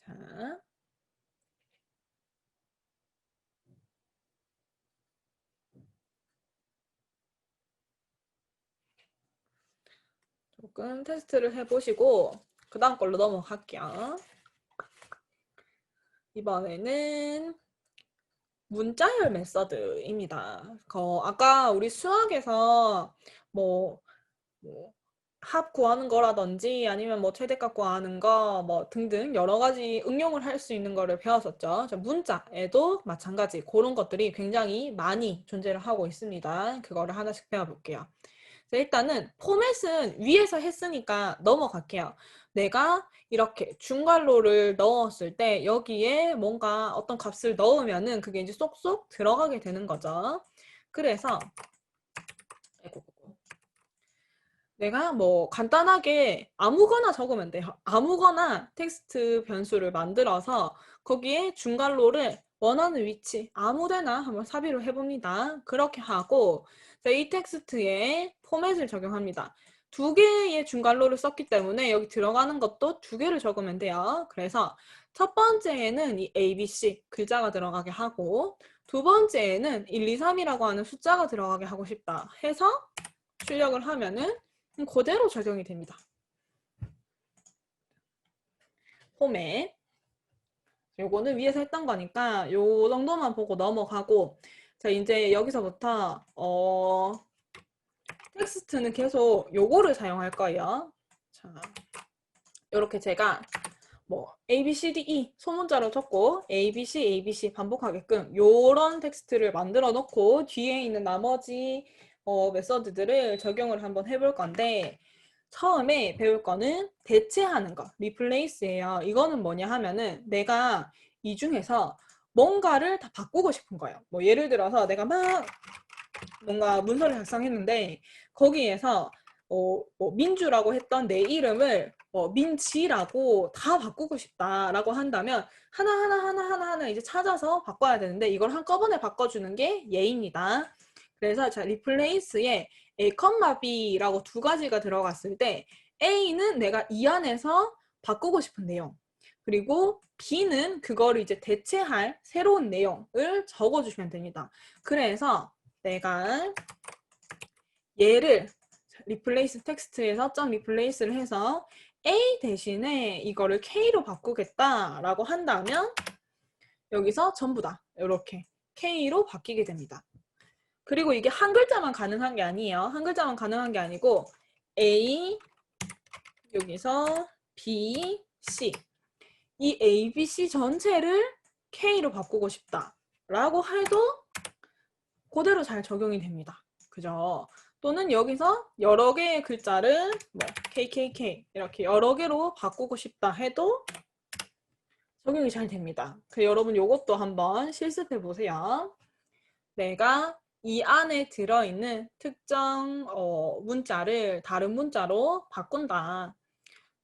자, 조금 테스트를 해보시고 그 다음 걸로 넘어갈게요. 이번에는 문자열 메서드입니다. 아까 우리 수학에서 뭐, 합 구하는 거라든지 아니면 뭐 최대값 구하는 거 뭐 등등 여러 가지 응용을 할 수 있는 거를 배웠었죠. 문자에도 마찬가지 그런 것들이 굉장히 많이 존재를 하고 있습니다. 그거를 하나씩 배워볼게요. 일단은 포맷은 위에서 했으니까 넘어갈게요. 내가 이렇게 중괄호를 넣었을 때 여기에 뭔가 어떤 값을 넣으면은 그게 이제 쏙쏙 들어가게 되는 거죠. 그래서 내가 뭐 간단하게 아무거나 적으면 돼요. 아무거나 텍스트 변수를 만들어서 거기에 중괄호를 원하는 위치 아무데나 한번 삽입을 해봅니다. 그렇게 하고 이 텍스트에 포맷을 적용합니다. 두 개의 중괄호를 썼기 때문에 여기 들어가는 것도 두 개를 적으면 돼요. 그래서 첫 번째에는 이 ABC 글자가 들어가게 하고 두 번째에는 1, 2, 3이라고 하는 숫자가 들어가게 하고 싶다 해서 출력을 하면은 그대로 적용이 됩니다. 포맷. 요거는 위에서 했던 거니까 요 정도만 보고 넘어가고 자 이제 여기서부터 텍스트는 계속 요거를 사용할 거예요. 자, 요렇게 제가 뭐 A, B, C, D, E 소문자로 적고 A, B, C, A, B, C 반복하게끔 요런 텍스트를 만들어 놓고 뒤에 있는 나머지 메서드들을 적용을 한번 해볼 건데 처음에 배울 거는 대체하는 거, replace예요. 이거는 뭐냐 하면은 내가 이 중에서 뭔가를 다 바꾸고 싶은 거예요. 뭐 예를 들어서 내가 막 뭔가 문서를 작성했는데 거기에서 뭐 민주라고 했던 내 이름을 민지라고 다 바꾸고 싶다라고 한다면 하나 이제 찾아서 바꿔야 되는데 이걸 한꺼번에 바꿔주는 게 예입니다. 그래서 자 replace에 A, B라고 두 가지가 들어갔을 때 A는 내가 이 안에서 바꾸고 싶은 내용 그리고 B는 그거를 이제 대체할 새로운 내용을 적어주시면 됩니다. 그래서 내가 얘를 replace 텍스트에서 replace를 해서 A 대신에 이거를 K로 바꾸겠다라고 한다면 여기서 전부 다 이렇게 K로 바뀌게 됩니다. 그리고 이게 한 글자만 가능한 게 아니에요. 한 글자만 가능한 게 아니고 A 여기서 B, C 이 A, B, C 전체를 K로 바꾸고 싶다라고 해도 그대로 잘 적용이 됩니다. 그죠? 또는 여기서 여러 개의 글자를 뭐 KKK 이렇게 여러 개로 바꾸고 싶다 해도 적용이 잘 됩니다. 여러분 이것도 한번 실습해 보세요. 내가 이 안에 들어있는 특정 문자를 다른 문자로 바꾼다.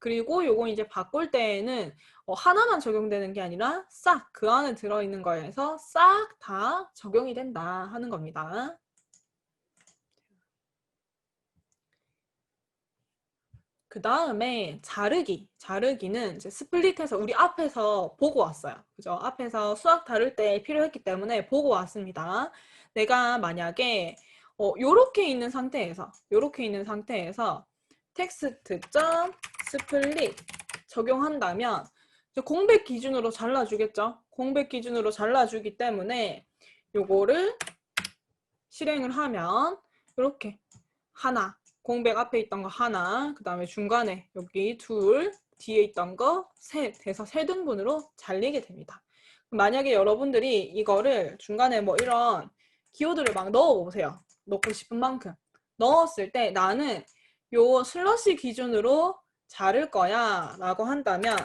그리고 요거 이제 바꿀 때에는 하나만 적용되는 게 아니라 싹 그 안에 들어있는 거에서 싹 다 적용이 된다 하는 겁니다. 그 다음에 자르기는 이제 스플릿해서 우리 앞에서 보고 왔어요. 그죠? 앞에서 수학 다룰 때 필요했기 때문에 보고 왔습니다. 내가 만약에 요렇게 있는 상태에서 텍스트 점 스플릿 적용한다면 공백 기준으로 잘라주겠죠? 공백 기준으로 잘라주기 때문에 요거를 실행을 하면 이렇게 하나, 공백 앞에 있던 거 하나, 그 다음에 중간에 여기 둘, 뒤에 있던 거 셋 해서 세 등분으로 잘리게 됩니다. 만약에 여러분들이 이거를 중간에 뭐 이런 기호들을 막 넣어보세요. 넣고 싶은 만큼. 넣었을 때 나는 요 슬러시 기준으로 자를 거야 라고 한다면,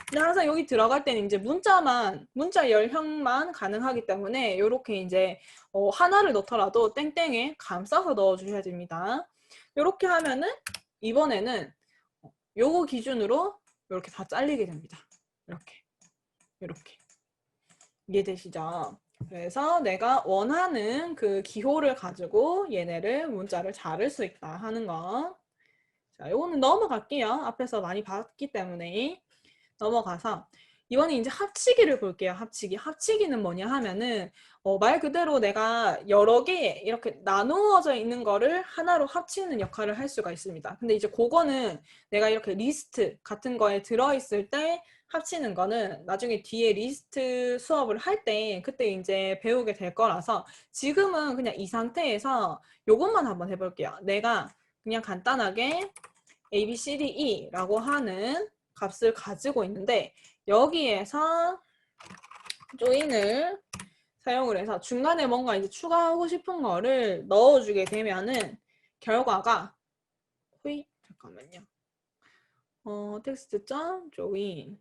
근데 항상 여기 들어갈 때는 이제 문자 열형만 가능하기 때문에 요렇게 이제 하나를 넣더라도 땡땡에 감싸서 넣어주셔야 됩니다. 요렇게 하면은 이번에는 요거 기준으로 이렇게 다 잘리게 됩니다. 이렇게 이해되시죠? 그래서 내가 원하는 그 기호를 가지고 얘네를 문자를 자를 수 있다 하는 거. 자, 요거는 넘어갈게요. 앞에서 많이 봤기 때문에. 넘어가서 이번에 이제 합치기를 볼게요. 합치기는 뭐냐 하면은 말 그대로 내가 여러 개 이렇게 나누어져 있는 거를 하나로 합치는 역할을 할 수가 있습니다. 근데 이제 그거는 내가 이렇게 리스트 같은 거에 들어있을 때 합치는 거는 나중에 뒤에 리스트 수업을 할 때 그때 이제 배우게 될 거라서 지금은 그냥 이 상태에서 요것만 한번 해볼게요. 내가 그냥 간단하게 A, B, C, D, E라고 하는 값을 가지고 있는데 여기에서 join을 사용을 해서 중간에 뭔가 이제 추가하고 싶은 거를 넣어주게 되면은 결과가 잠깐만요. text.join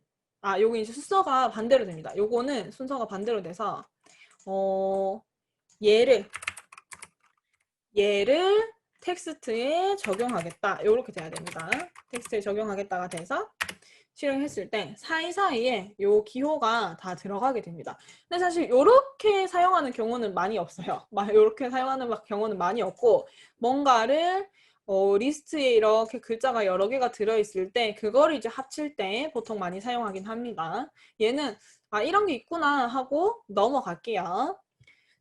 여기 이제 순서가 반대로 됩니다. 요거는 순서가 반대로 돼서 얘를 텍스트에 적용하겠다. 이렇게 돼야 됩니다. 텍스트에 적용하겠다가 돼서 실행했을 때 사이사이에 요 기호가 다 들어가게 됩니다. 근데 사실 이렇게 사용하는 경우는 많이 없어요. 이렇게 사용하는 경우는 많이 없고 뭔가를 리스트에 이렇게 글자가 여러 개가 들어있을 때 그거를 이제 합칠 때 보통 많이 사용하긴 합니다. 얘는 이런 게 있구나 하고 넘어갈게요.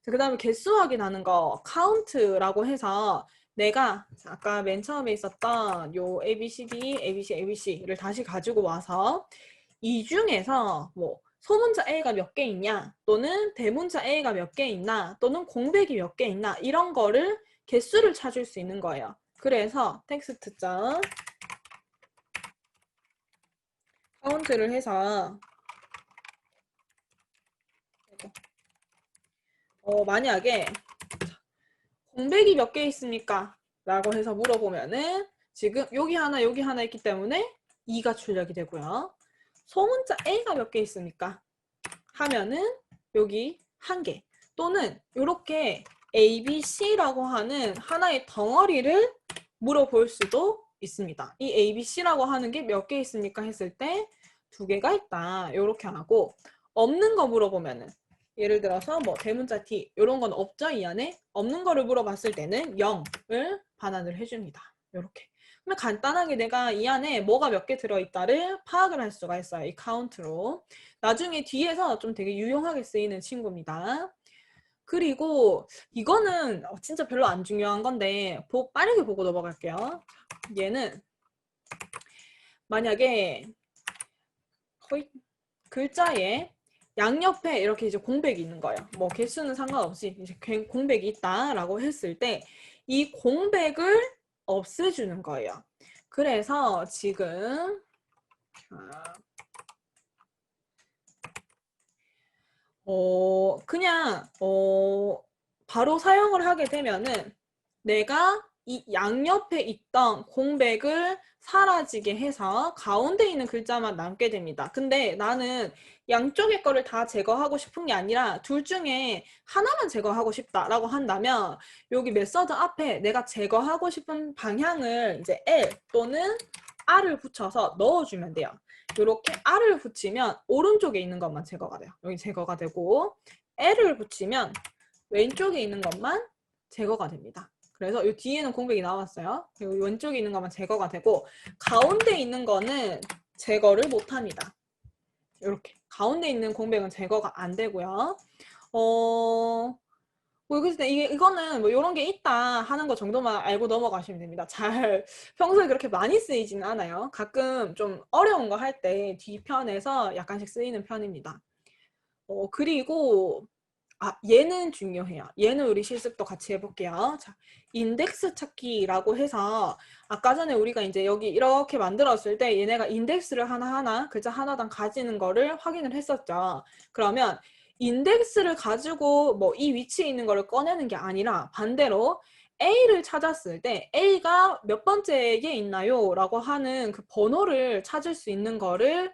그 다음에 개수 확인하는 거 카운트라고 해서 내가 아까 맨 처음에 있었던 요 ABCD, ABC, ABC를 다시 가지고 와서 이 중에서 뭐 소문자 A가 몇 개 있냐 또는 대문자 A가 몇 개 있나 또는 공백이 몇 개 있나 이런 거를 개수를 찾을 수 있는 거예요. 그래서 텍스트.카운트를 해서 만약에 공백이 몇 개 있습니까? 라고 해서 물어보면은 지금 여기 하나 있기 때문에 2가 출력이 되고요. 소문자 A가 몇 개 있습니까? 하면은 여기 1개 또는 이렇게 A, B, C라고 하는 하나의 덩어리를 물어볼 수도 있습니다. 이 A, B, C라고 하는 게 몇 개 있습니까? 했을 때 2개가 있다. 이렇게 하고 없는 거 물어보면은 예를 들어서 뭐 대문자 T 이런 건 없죠? 이 안에 없는 거를 물어봤을 때는 0을 반환을 해줍니다. 이렇게. 그러면 간단하게 내가 이 안에 뭐가 몇 개 들어있다를 파악을 할 수가 있어요. 이 카운트로. 나중에 뒤에서 좀 되게 유용하게 쓰이는 친구입니다. 그리고 이거는 진짜 별로 안 중요한 건데 빠르게 보고 넘어갈게요. 얘는 만약에 글자에 양옆에 이렇게 이제 공백이 있는 거예요. 뭐 개수는 상관없이 이제 공백이 있다라고 했을 때 이 공백을 없애주는 거예요. 그래서 지금 그냥 바로 사용을 하게 되면은 내가 이 양옆에 있던 공백을 사라지게 해서 가운데 있는 글자만 남게 됩니다. 근데 나는 양쪽의 거를 다 제거하고 싶은 게 아니라 둘 중에 하나만 제거하고 싶다라고 한다면 여기 메서드 앞에 내가 제거하고 싶은 방향을 이제 L 또는 R을 붙여서 넣어주면 돼요. 이렇게 R을 붙이면 오른쪽에 있는 것만 제거가 돼요. 여기 제거가 되고 L을 붙이면 왼쪽에 있는 것만 제거가 됩니다. 그래서 이 뒤에는 공백이 나왔어요. 그리고 왼쪽에 있는 것만 제거가 되고 가운데 있는 거는 제거를 못합니다. 이렇게 가운데 있는 공백은 제거가 안 되고요. 그래서 이거는 뭐 이런 게 있다 하는 거 정도만 알고 넘어가시면 됩니다. 평소에 그렇게 많이 쓰이지는 않아요. 가끔 좀 어려운 거 할 때 뒤편에서 약간씩 쓰이는 편입니다. 그리고 얘는 중요해요. 얘는 우리 실습도 같이 해볼게요. 자, 인덱스 찾기라고 해서 아까 전에 우리가 이제 여기 이렇게 만들었을 때 얘네가 인덱스를 하나하나 글자 하나당 가지는 거를 확인을 했었죠. 그러면 인덱스를 가지고 뭐 이 위치에 있는 거를 꺼내는 게 아니라 반대로 A를 찾았을 때 A가 몇 번째에 있나요? 라고 하는 그 번호를 찾을 수 있는 거를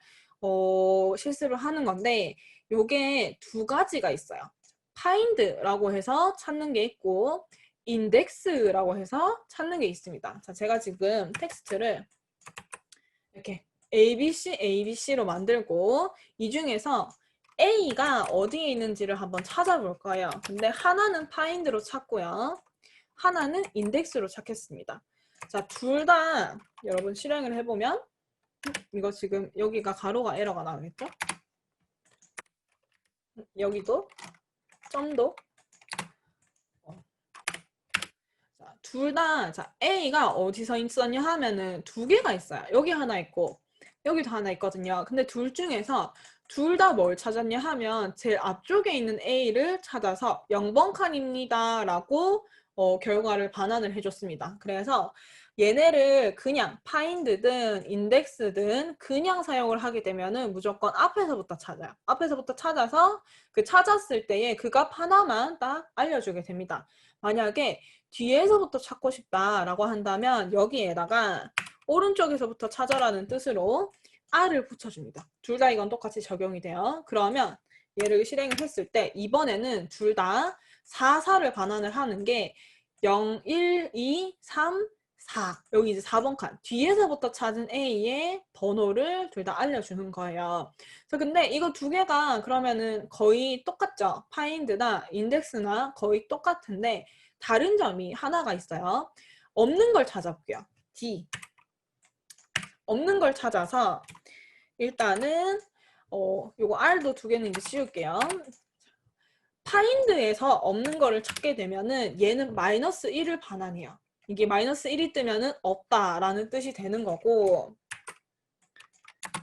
실습을 하는 건데 요게 두 가지가 있어요. find라고 해서 찾는 게 있고 index라고 해서 찾는 게 있습니다. 자, 제가 지금 텍스트를 이렇게 ABC, ABC로 만들고 이 중에서 A가 어디에 있는지를 한번 찾아볼 거예요. 근데 하나는 find로 찾고요. 하나는 index로 찾겠습니다. 자, 둘 다 여러분 실행을 해보면 이거 지금 여기가 가로가 에러가 나오겠죠? 여기도 점도 둘 다 A가 어디서 있었냐 하면은 두 개가 있어요. 여기 하나 있고 여기도 하나 있거든요. 근데 둘 중에서 둘 다 뭘 찾았냐 하면 제일 앞쪽에 있는 A를 찾아서 0번 칸입니다 라고 결과를 반환을 해줬습니다. 그래서 얘네를 그냥 find든 index든 그냥 사용을 하게 되면은 무조건 앞에서부터 찾아요. 앞에서부터 찾아서 그 찾았을 때에 그 값 하나만 딱 알려주게 됩니다. 만약에 뒤에서부터 찾고 싶다라고 한다면 여기에다가 오른쪽에서부터 찾아라는 뜻으로 R을 붙여줍니다. 둘 다 이건 똑같이 적용이 돼요. 그러면 얘를 실행을 했을 때 이번에는 둘 다 4, 4를 반환을 하는 게 0, 1, 2, 3, 4 여기 이제 4번 칸 뒤에서부터 찾은 A의 번호를 둘 다 알려주는 거예요. 그래서 근데 이거 두 개가 그러면은 거의 똑같죠. find나 index나 거의 똑같은데 다른 점이 하나가 있어요. 없는 걸 찾아볼게요. D. 없는 걸 찾아서 일단은 요거 R도 두 개는 이제 씌울게요. find에서 없는 거를 찾게 되면은 얘는 마이너스 1을 반환해요. 이게 마이너스 1이 뜨면은 없다라는 뜻이 되는 거고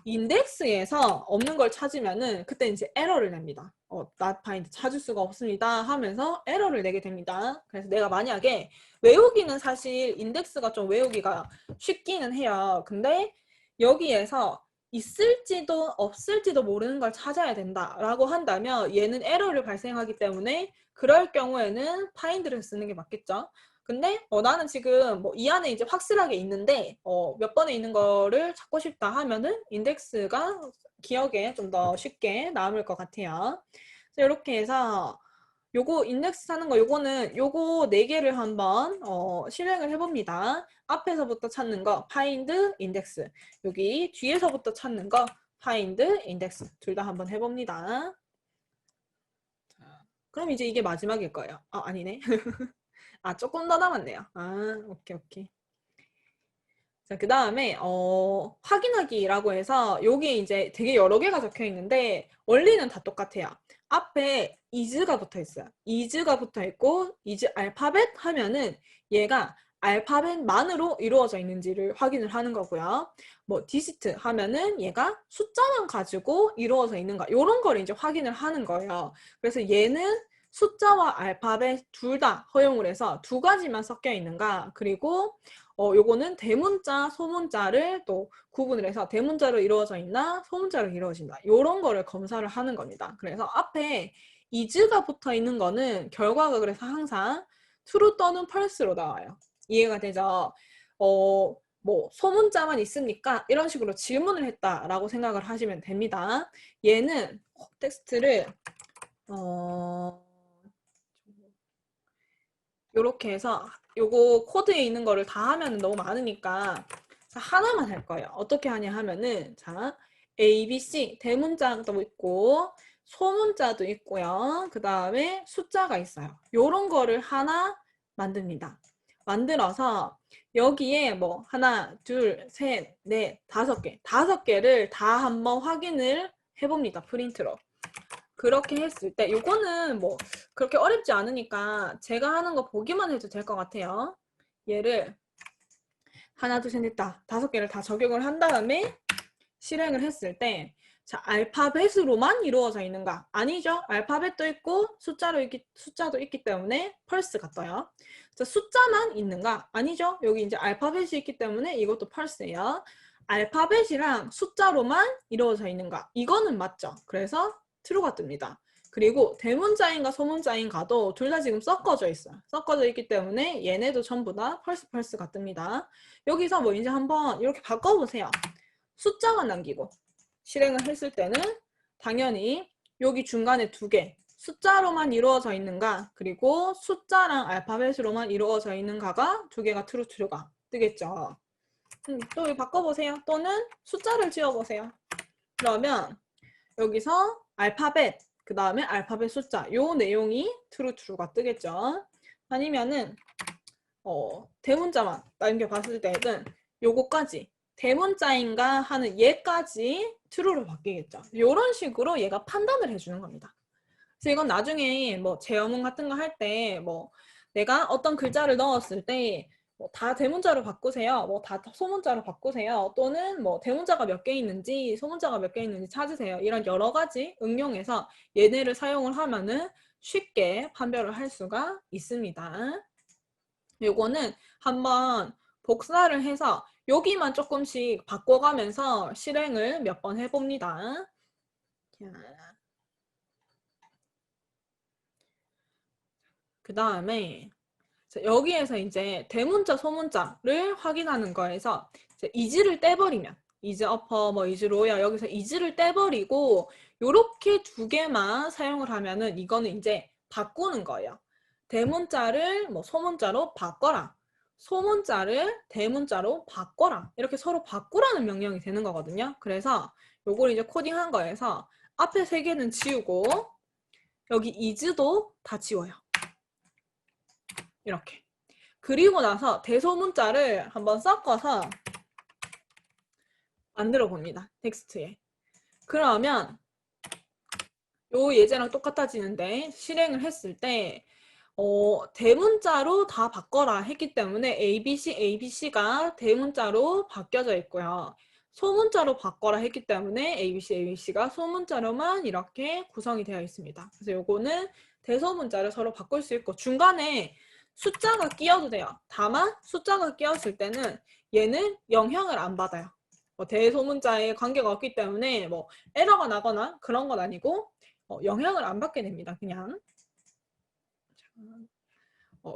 인덱스에서 없는 걸 찾으면은 그때 이제 에러를 냅니다. not find 찾을 수가 없습니다 하면서 에러를 내게 됩니다. 그래서 내가 만약에 외우기는 사실 인덱스가 좀 외우기가 쉽기는 해요. 근데 여기에서 있을지도 없을지도 모르는 걸 찾아야 된다라고 한다면 얘는 에러를 발생하기 때문에 그럴 경우에는 find를 쓰는 게 맞겠죠. 근데 나는 지금 뭐 이 안에 이제 확실하게 있는데 몇 번에 있는 거를 찾고 싶다 하면은 인덱스가 기억에 좀 더 쉽게 남을 것 같아요. 이렇게 해서 요거 인덱스 사는 거 요거는 요거 4개를 한번 실행을 해봅니다. 앞에서부터 찾는 거 find, index. 여기 뒤에서부터 찾는 거 find, index. 둘 다 한번 해봅니다. 자, 그럼 이제 이게 마지막일 거예요. 아니네. 조금 더 남았네요. 오케이. 자, 그 다음에, 확인하기라고 해서, 여기 이제 되게 여러 개가 적혀 있는데, 원리는 다 똑같아요. 앞에 is가 붙어 있어요. is가 붙어 있고, is 알파벳 하면은 얘가 알파벳만으로 이루어져 있는지를 확인을 하는 거고요. 뭐, digit 하면은 얘가 숫자만 가지고 이루어져 있는가, 요런 걸 이제 확인을 하는 거예요. 그래서 얘는 숫자와 알파벳 둘 다 허용을 해서 두 가지만 섞여 있는가, 그리고 요거는 대문자, 소문자를 또 구분을 해서 대문자로 이루어져 있나 소문자로 이루어진다. 요런 거를 검사를 하는 겁니다. 그래서 앞에 is가 붙어 있는 거는 결과가 그래서 항상 true 또는 false로 나와요. 이해가 되죠? 뭐 소문자만 있으니까 이런 식으로 질문을 했다라고 생각을 하시면 됩니다. 얘는 텍스트를 요렇게 해서 요거 코드에 있는 거를 다 하면 너무 많으니까 하나만 할 거예요. 어떻게 하냐 하면은 자 A, B, C 대문자도 있고 소문자도 있고요. 그 다음에 숫자가 있어요. 요런 거를 하나 만듭니다. 만들어서 여기에 뭐 하나, 둘, 셋, 넷, 5개 5개를 다 한번 확인을 해봅니다. 프린트로. 그렇게 했을 때 요거는 뭐 그렇게 어렵지 않으니까 제가 하는 거 보기만 해도 될 것 같아요. 얘를 하나, 둘, 셋, 넷, 다 5개를 다 적용을 한 다음에 실행을 했을 때 자, 알파벳으로만 이루어져 있는가? 아니죠. 알파벳도 있고 숫자도 있기 때문에 펄스가 떠요. 자, 숫자만 있는가? 아니죠. 여기 이제 알파벳이 있기 때문에 이것도 펄스예요. 알파벳이랑 숫자로만 이루어져 있는가? 이거는 맞죠. 그래서 true가 뜹니다. 그리고 대문자인가 소문자인가도 둘 다 지금 섞어져 있어요. 섞어져 있기 때문에 얘네도 전부 다 펄스가 뜹니다. 여기서 뭐 이제 한번 이렇게 바꿔보세요. 숫자만 남기고 실행을 했을 때는 당연히 여기 중간에 두 개, 숫자로만 이루어져 있는가, 그리고 숫자랑 알파벳으로만 이루어져 있는가가 두 개가 true가 뜨겠죠. 또 바꿔보세요. 또는 숫자를 지어보세요. 그러면 여기서 알파벳, 그 다음에 알파벳 숫자, 요 내용이 true가 뜨겠죠. 아니면은 대문자만 남겨봤을 때는 요거까지 대문자인가 하는 얘까지 true로 바뀌겠죠. 이런 식으로 얘가 판단을 해주는 겁니다. 그래서 이건 나중에 뭐 재어문 같은 거 할 때 뭐 내가 어떤 글자를 넣었을 때 뭐 다 대문자로 바꾸세요. 뭐 다 소문자로 바꾸세요. 또는 뭐 대문자가 몇 개 있는지 소문자가 몇 개 있는지 찾으세요. 이런 여러 가지 응용해서 얘네를 사용을 하면은 쉽게 판별을 할 수가 있습니다. 요거는 한번 복사를 해서 여기만 조금씩 바꿔가면서 실행을 몇 번 해봅니다. 그 다음에 여기에서 이제 대문자, 소문자를 확인하는 거에서 이즈를 떼버리면 이즈 어퍼, 뭐 이즈 로야 여기서 이즈를 떼버리고 요렇게 두 개만 사용을 하면은 이거는 이제 바꾸는 거예요. 대문자를 뭐 소문자로 바꿔라. 소문자를 대문자로 바꿔라. 이렇게 서로 바꾸라는 명령이 되는 거거든요. 그래서 요걸 이제 코딩한 거에서 앞에 세 개는 지우고 여기 이즈도 다 지워요. 이렇게. 그리고 나서 대소문자를 한번 섞어서 만들어 봅니다. 텍스트에. 그러면 요 예제랑 똑같아지는데 실행을 했을 때 대문자로 다 바꿔라 했기 때문에 ABC가 대문자로 바뀌어져 있고요. 소문자로 바꿔라 했기 때문에 ABC가 소문자로만 이렇게 구성이 되어 있습니다. 그래서 요거는 대소문자를 서로 바꿀 수 있고 중간에 숫자가 끼어도 돼요. 다만 숫자가 끼었을 때는 얘는 영향을 안 받아요. 뭐 대소문자에 관계가 없기 때문에 뭐 에러가 나거나 그런 건 아니고 영향을 안 받게 됩니다. 그냥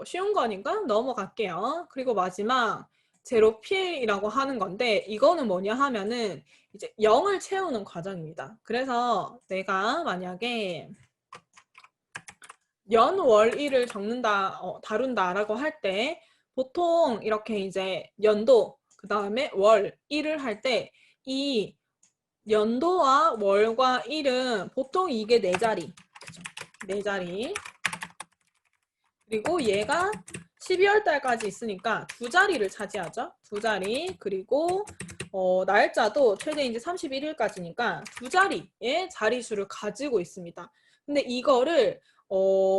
쉬운 거니까 넘어갈게요. 그리고 마지막 제로 필이라고 하는 건데 이거는 뭐냐 하면은 이제 0을 채우는 과정입니다. 그래서 내가 만약에 연, 월, 일을 적는다, 다룬다라고 할 때 보통 이렇게 이제 연도, 그 다음에 월, 일을 할 때 이 연도와 월과 일은 보통 이게 4자리, 그죠? 4자리. 그리고 얘가 12월 달까지 있으니까 2자리를 차지하죠. 2자리. 그리고 날짜도 최대 이제 31일까지니까 2자리의 자리수를 가지고 있습니다. 근데 이거를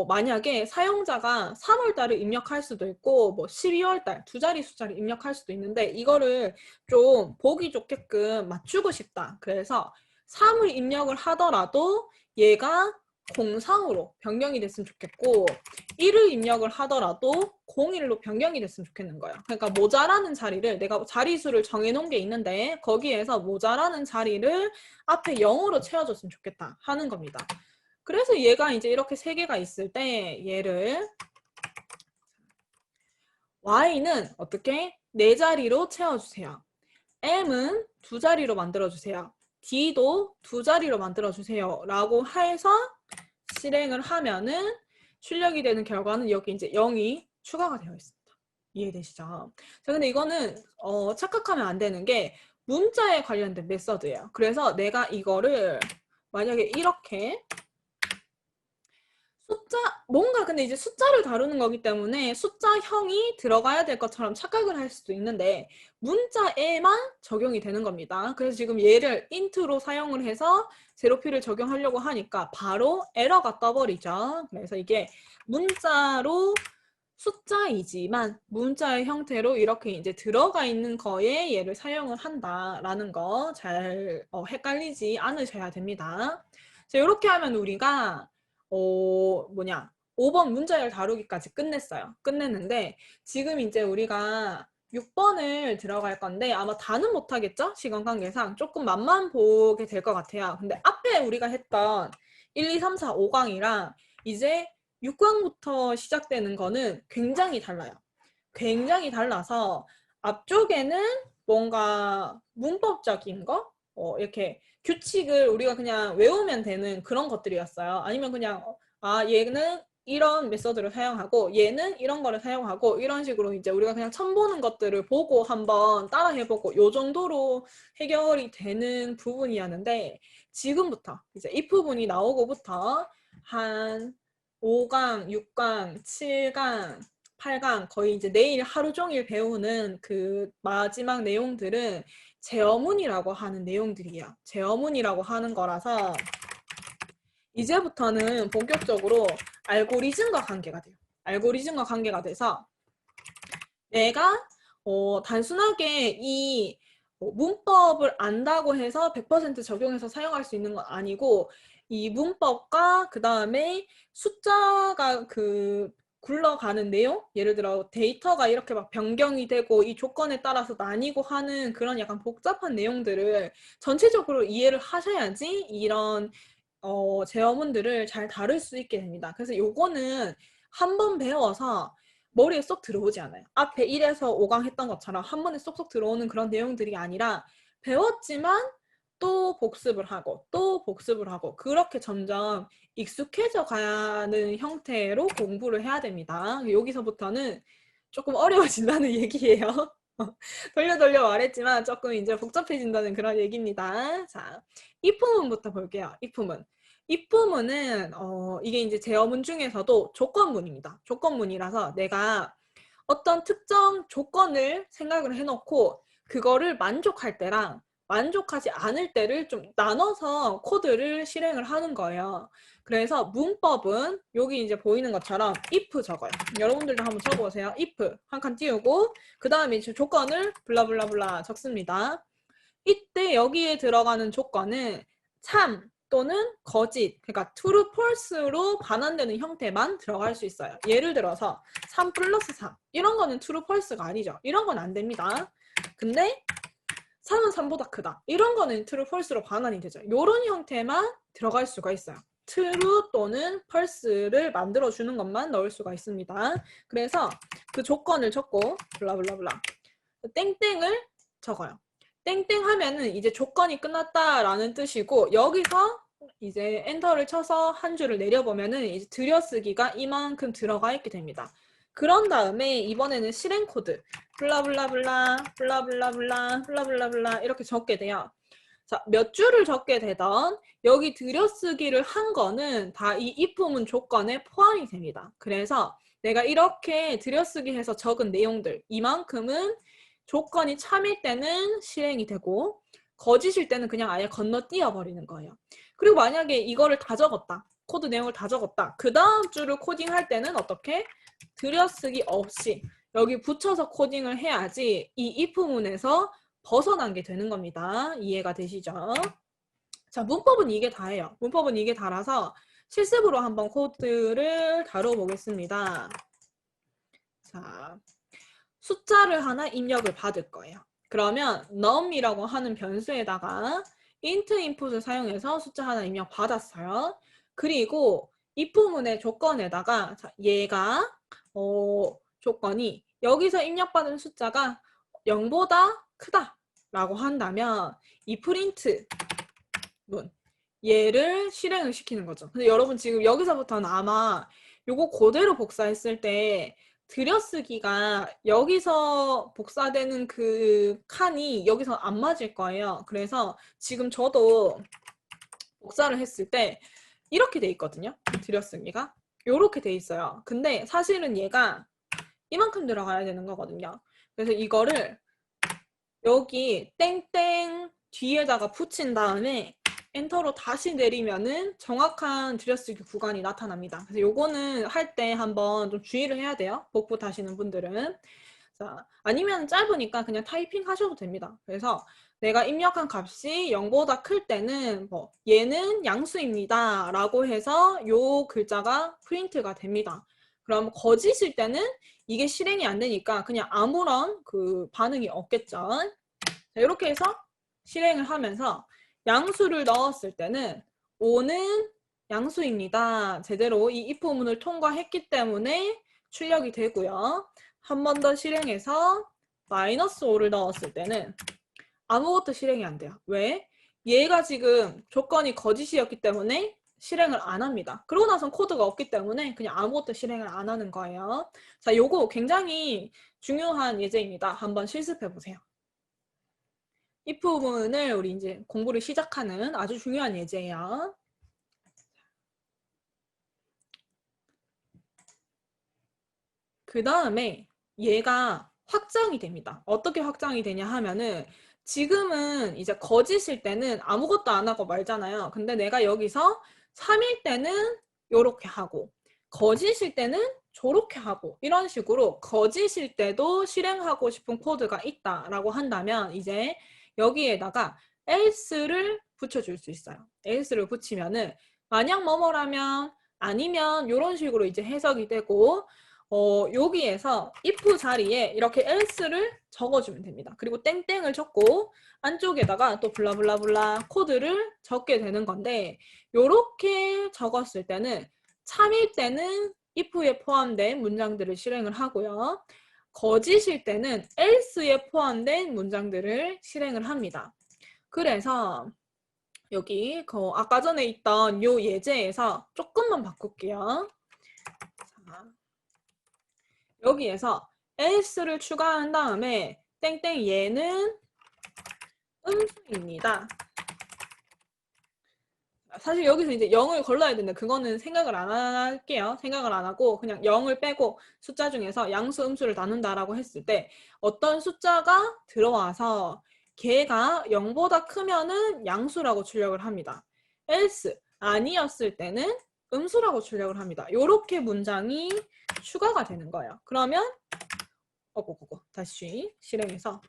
만약에 사용자가 3월 달을 입력할 수도 있고 뭐 12월 달 2자리 숫자를 입력할 수도 있는데 이거를 좀 보기 좋게끔 맞추고 싶다. 그래서 3을 입력을 하더라도 얘가 03으로 변경이 됐으면 좋겠고 1을 입력을 하더라도 01로 변경이 됐으면 좋겠는 거예요. 그러니까 모자라는 자리를 내가 자리수를 정해놓은 게 있는데 거기에서 모자라는 자리를 앞에 0으로 채워줬으면 좋겠다 하는 겁니다. 그래서 얘가 이제 이렇게 3개가 있을 때 얘를 Y는 어떻게? 4자리로 채워주세요. M은 2자리로 만들어주세요. D도 2자리로 만들어주세요. 라고 해서 실행을 하면은 출력이 되는 결과는 여기 이제 0이 추가가 되어 있습니다. 이해되시죠? 자, 근데 이거는 착각하면 안 되는 게 문자에 관련된 메서드예요. 그래서 내가 이거를 만약에 이렇게 뭔가 근데 이제 숫자를 다루는 거기 때문에 숫자형이 들어가야 될 것처럼 착각을 할 수도 있는데 문자에만 적용이 되는 겁니다. 그래서 지금 얘를 int로 사용을 해서 제로피를 적용하려고 하니까 바로 에러가 떠버리죠. 그래서 이게 문자로 숫자이지만 문자의 형태로 이렇게 이제 들어가 있는 거에 얘를 사용을 한다라는 거 잘 헷갈리지 않으셔야 됩니다. 자, 이렇게 하면 우리가 5번 문자열 다루기까지 끝냈어요. 끝냈는데 지금 이제 우리가 6번을 들어갈 건데 아마 다는 못하겠죠? 시간 관계상 조금 맛만 보게 될 것 같아요. 근데 앞에 우리가 했던 1, 2, 3, 4, 5강이랑 이제 6강부터 시작되는 거는 굉장히 달라요. 굉장히 달라서 앞쪽에는 뭔가 문법적인 거? 이렇게 규칙을 우리가 그냥 외우면 되는 그런 것들이었어요. 아니면 그냥 얘는 이런 메소드를 사용하고 얘는 이런 거를 사용하고 이런 식으로 이제 우리가 그냥 처음 보는 것들을 보고 한번 따라 해보고 요 정도로 해결이 되는 부분이었는데 지금부터 이제 이 부분이 나오고부터 한 5강, 6강, 7강, 8강 거의 이제 내일 하루 종일 배우는 그 마지막 내용들은 제어문이라고 하는 내용들이에요. 제어문이라고 하는 거라서 이제부터는 본격적으로 알고리즘과 관계가 돼요. 알고리즘과 관계가 돼서 내가 단순하게 이 문법을 안다고 해서 100% 적용해서 사용할 수 있는 건 아니고 이 문법과 그 다음에 숫자가 굴러가는 내용? 예를 들어 데이터가 이렇게 막 변경이 되고 이 조건에 따라서 나뉘고 하는 그런 약간 복잡한 내용들을 전체적으로 이해를 하셔야지 이런 제어문들을 잘 다룰 수 있게 됩니다. 그래서 요거는 한번 배워서 머리에 쏙 들어오지 않아요. 앞에 1에서 5강 했던 것처럼 한 번에 쏙쏙 들어오는 그런 내용들이 아니라 배웠지만 또 복습을 하고 또 복습을 하고 그렇게 점점 익숙해져 가는 형태로 공부를 해야 됩니다. 여기서부터는 조금 어려워진다는 얘기예요. 돌려 말했지만 조금 이제 복잡해진다는 그런 얘기입니다. 자, 입부문부터 볼게요. 입부문. 입부문은 이게 이제 제어문 중에서도 조건문입니다. 조건문이라서 내가 어떤 특정 조건을 생각을 해놓고 그거를 만족할 때랑 만족하지 않을 때를 좀 나눠서 코드를 실행을 하는 거예요. 그래서 문법은 여기 이제 보이는 것처럼 if 적어요. 여러분들도 한번 적어보세요. if 한 칸 띄우고 그 다음에 이제 조건을 블라블라블라 적습니다. 이때 여기에 들어가는 조건은 참 또는 거짓, 그러니까 true, false로 반환되는 형태만 들어갈 수 있어요. 예를 들어서 3 플러스 3 이런 거는 true, false가 아니죠. 이런 건 안 됩니다. 근데 3은 3보다 크다. 이런 거는 true, false로 반환이 되죠. 이런 형태만 들어갈 수가 있어요. true 또는 false를 만들어주는 것만 넣을 수가 있습니다. 그래서 그 조건을 적고 블라블라블라 땡땡을 적어요. 땡땡 하면은 이제 조건이 끝났다라는 뜻이고 여기서 이제 엔터를 쳐서 한 줄을 내려보면은 이제 들여쓰기가 이만큼 들어가 있게 됩니다. 그런 다음에 이번에는 실행 코드 블라블라블라 블라블라블라 블라블라블라 이렇게 적게 돼요. 자, 몇 줄을 적게 되던 여기 들여쓰기를 한 거는 다 이 if문 조건에 포함이 됩니다. 그래서 내가 이렇게 들여쓰기 해서 적은 내용들 이만큼은 조건이 참일 때는 실행이 되고 거짓일 때는 그냥 아예 건너뛰어 버리는 거예요. 그리고 만약에 이거를 다 적었다. 코드 내용을 다 적었다. 그 다음 줄을 코딩할 때는 어떻게? 들여쓰기 없이 여기 붙여서 코딩을 해야지 이 if문에서 벗어난 게 되는 겁니다. 이해가 되시죠? 자, 문법은 이게 다예요. 문법은 이게 다라서 실습으로 한번 코드를 다뤄보겠습니다. 자, 숫자를 하나 입력을 받을 거예요. 그러면 num이라고 하는 변수에다가 int input을 사용해서 숫자 하나 입력 받았어요. 그리고 if문의 조건에다가 얘가 조건이 여기서 입력받은 숫자가 0보다 크다 라고 한다면 이 프린트 문 얘를 실행을 시키는 거죠. 근데 여러분 지금 여기서부터는 아마 요거 그대로 복사했을 때 들여쓰기가 여기서 복사되는 그 칸이 여기서 안 맞을 거예요. 그래서 지금 저도 복사를 했을 때 이렇게 돼 있거든요. 들여쓰기가 요렇게 돼 있어요. 근데 사실은 얘가 이만큼 들어가야 되는 거거든요. 그래서 이거를 여기 땡땡 뒤에다가 붙인 다음에 엔터로 다시 내리면은 정확한 들여쓰기 구간이 나타납니다. 그래서 요거는 할 때 한번 좀 주의를 해야 돼요. 복붙 하시는 분들은. 자, 아니면 짧으니까 그냥 타이핑 하셔도 됩니다. 그래서 내가 입력한 값이 0보다 클 때는 뭐 얘는 양수입니다 라고 해서 요 글자가 프린트가 됩니다. 그럼 거짓일 때는 이게 실행이 안 되니까 그냥 아무런 그 반응이 없겠죠. 자, 이렇게 해서 실행을 하면서 양수를 넣었을 때는 5는 양수입니다. 제대로 이 if문을 통과했기 때문에 출력이 되고요. 한 번 더 실행해서 마이너스 5를 넣었을 때는 아무것도 실행이 안 돼요. 왜? 얘가 지금 조건이 거짓이었기 때문에 실행을 안 합니다. 그러고 나선 코드가 없기 때문에 그냥 아무것도 실행을 안 하는 거예요. 자, 요거 굉장히 중요한 예제입니다. 한번 실습해 보세요. 이 부분을 우리 이제 공부를 시작하는 아주 중요한 예제예요. 그 다음에 얘가 확장이 됩니다. 어떻게 확장이 되냐 하면은 지금은 이제 거짓일 때는 아무것도 안 하고 말잖아요. 근데 내가 여기서 3일 때는 요렇게 하고 거짓일 때는 저렇게 하고 이런 식으로 거짓일 때도 실행하고 싶은 코드가 있다라고 한다면 이제 여기에다가 else를 붙여줄 수 있어요. else를 붙이면은 만약 뭐뭐라면 아니면 이런 식으로 이제 해석이 되고 여기에서 if 자리에 이렇게 else를 적어주면 됩니다. 그리고 땡땡을 적고 안쪽에다가 또 블라블라블라 코드를 적게 되는 건데 이렇게 적었을 때는 참일 때는 if에 포함된 문장들을 실행을 하고요. 거짓일 때는 else에 포함된 문장들을 실행을 합니다. 그래서 여기 아까 전에 있던 요 예제에서 조금만 바꿀게요. 자, 여기에서 else를 추가한 다음에 땡땡 얘는 음수입니다. 사실 여기서 이제 0을 걸러야 되는데 그거는 생각을 안 할게요. 생각을 안 하고 그냥 0을 빼고 숫자 중에서 양수, 음수를 나눈다라고 했을 때 어떤 숫자가 들어와서 걔가 0보다 크면은 양수라고 출력을 합니다. else 아니었을 때는 음수라고 출력을 합니다. 이렇게 문장이 추가가 되는 거예요. 그러면 다시 실행해서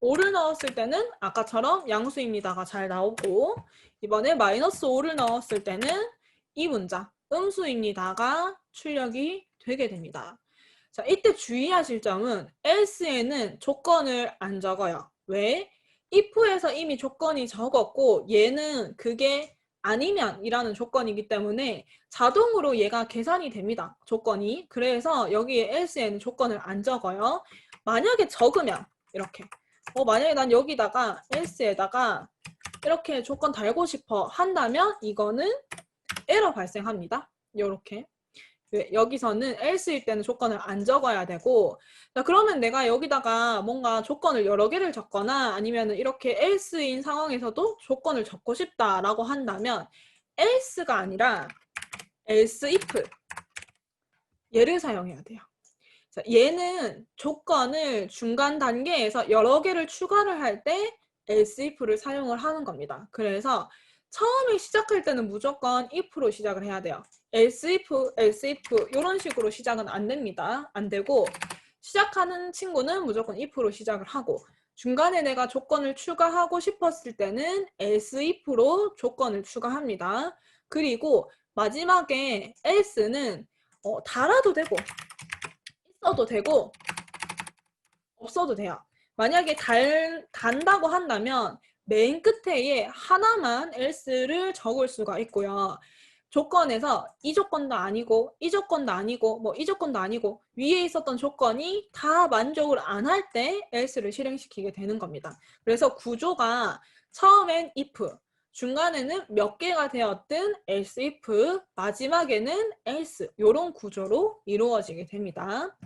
5를 넣었을 때는 아까처럼 양수입니다가 잘 나오고 이번에 마이너스 5를 넣었을 때는 이 문장 음수입니다가 출력이 되게 됩니다. 자, 이때 주의하실 점은 else에는 조건을 안 적어요. 왜? if에서 이미 조건이 적었고 얘는 그게 아니면 이라는 조건이기 때문에 자동으로 얘가 계산이 됩니다. 조건이. 그래서 여기에 else에는 조건을 안 적어요. 만약에 적으면 이렇게 만약에 난 여기다가 else에다가 이렇게 조건 달고 싶어 한다면 이거는 에러 발생합니다. 이렇게 여기서는 else일 때는 조건을 안 적어야 되고 자, 그러면 내가 여기다가 뭔가 조건을 여러 개를 적거나 아니면 이렇게 else인 상황에서도 조건을 적고 싶다라고 한다면 else가 아니라 else if 얘를 사용해야 돼요. 자, 얘는 조건을 중간 단계에서 여러 개를 추가를 할 때 else if를 사용을 하는 겁니다. 그래서 처음에 시작할 때는 무조건 if로 시작을 해야 돼요. else if 이런 식으로 시작은 안 됩니다. 안 되고 시작하는 친구는 무조건 if로 시작을 하고 중간에 내가 조건을 추가하고 싶었을 때는 else if로 조건을 추가합니다. 그리고 마지막에 else는 달아도 되고 있어도 되고 없어도 돼요. 만약에 단다고 한다면 맨 끝에 하나만 else를 적을 수가 있고요. 조건에서 이 조건도 아니고 이 조건도 아니고 뭐 이 조건도 아니고 위에 있었던 조건이 다 만족을 안 할 때 else를 실행시키게 되는 겁니다. 그래서 구조가 처음엔 if, 중간에는 몇 개가 되었든 else if, 마지막에는 else 이런 구조로 이루어지게 됩니다.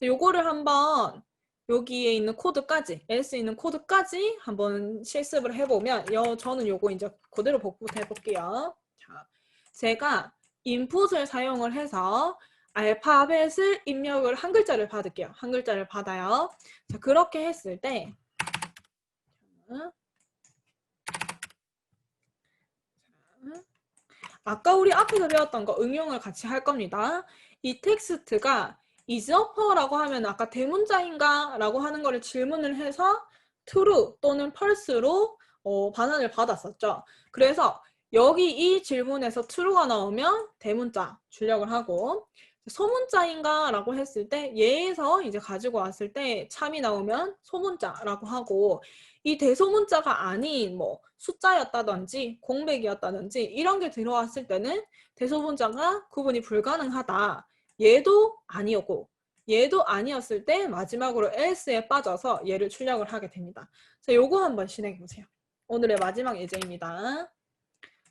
요거를 한번 여기에 있는 코드까지 else 있는 코드까지 한번 실습을 해보면 저는 요거 이제 그대로 복붙해 볼게요. 자, 제가 인풋을 사용을 해서 알파벳을 입력을 한 글자를 받을게요. 한 글자를 받아요. 자, 그렇게 했을 때 아까 우리 앞에서 배웠던 거 응용을 같이 할 겁니다. 이 텍스트가 is upper라고 하면 아까 대문자인가? 라고 하는 거를 질문을 해서 true 또는 false로 반환을 받았었죠. 그래서 여기 이 질문에서 true가 나오면 대문자 출력을 하고 소문자인가? 라고 했을 때 얘에서 이제 가지고 왔을 때 참이 나오면 소문자라고 하고 이 대소문자가 아닌 뭐 숫자였다든지 공백이었다든지 이런 게 들어왔을 때는 대소문자가 구분이 불가능하다. 얘도 아니었고 얘도 아니었을 때 마지막으로 else에 빠져서 얘를 출력을 하게 됩니다. 자, 요거 한번 실행해 보세요. 오늘의 마지막 예제입니다.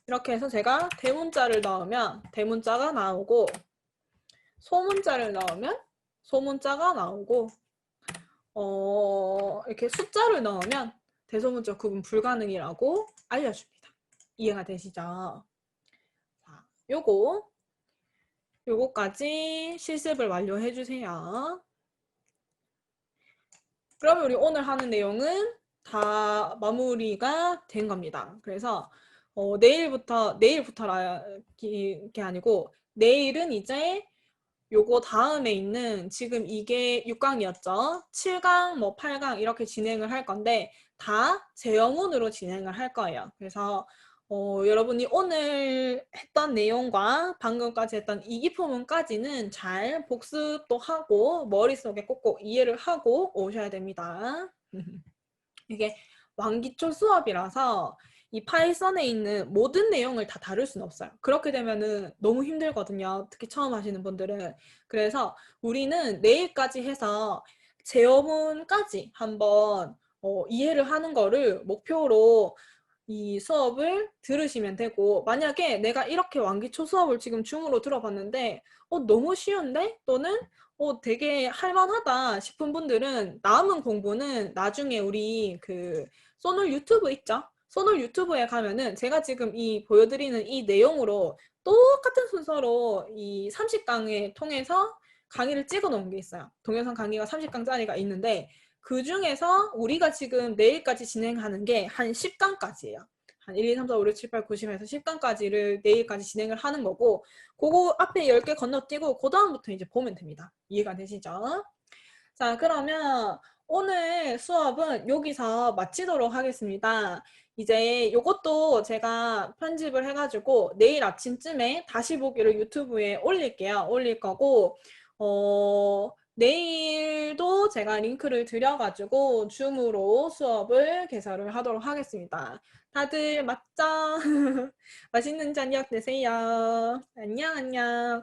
이렇게 해서 제가 대문자를 넣으면 대문자가 나오고 소문자를 넣으면 소문자가 나오고 이렇게 숫자를 넣으면 대소문자 구분 불가능이라고 알려줍니다. 이해가 되시죠? 자, 요거까지 실습을 완료해 주세요. 그러면 우리 오늘 하는 내용은 다 마무리가 된 겁니다. 그래서 내일부터라 게 아니고 내일은 이제 요거 다음에 있는 지금 이게 6강이었죠. 7강, 뭐 8강 이렇게 진행을 할 건데 다 재영문으로 진행을 할 거예요. 그래서 여러분이 오늘 했던 내용과 방금까지 했던 이기포문까지는 잘 복습도 하고 머릿속에 꼭꼭 이해를 하고 오셔야 됩니다. 이게 왕기초 수업이라서 이 파이썬에 있는 모든 내용을 다 다룰 수는 없어요. 그렇게 되면은 너무 힘들거든요. 특히 처음 하시는 분들은. 그래서 우리는 내일까지 해서 제어문까지 한번 이해를 하는 거를 목표로 이 수업을 들으시면 되고, 만약에 내가 이렇게 왕기초 수업을 지금 줌으로 들어봤는데 너무 쉬운데? 또는 되게 할만하다 싶은 분들은 남은 공부는 나중에 우리 그 소놀 유튜브 있죠? 소놀 유튜브에 가면은 제가 지금 이 보여드리는 이 내용으로 똑같은 순서로 이 30강에 통해서 강의를 찍어 놓은 게 있어요. 동영상 강의가 30강짜리가 있는데 그 중에서 우리가 지금 내일까지 진행하는 게 한 10강까지예요. 한 1, 2, 3, 4, 5, 6, 7, 8, 9, 10에서 10강까지를 내일까지 진행을 하는 거고 그거 앞에 10개 건너뛰고 그 다음부터 이제 보면 됩니다. 이해가 되시죠? 자, 그러면 오늘 수업은 여기서 마치도록 하겠습니다. 이제 요것도 제가 편집을 해가지고 내일 아침쯤에 다시 보기를 유튜브에 올릴게요. 올릴 거고 내일도 제가 링크를 드려가지고 줌으로 수업을 개설을 하도록 하겠습니다. 다들 맞죠? 맛있는 저녁 되세요. 안녕 안녕.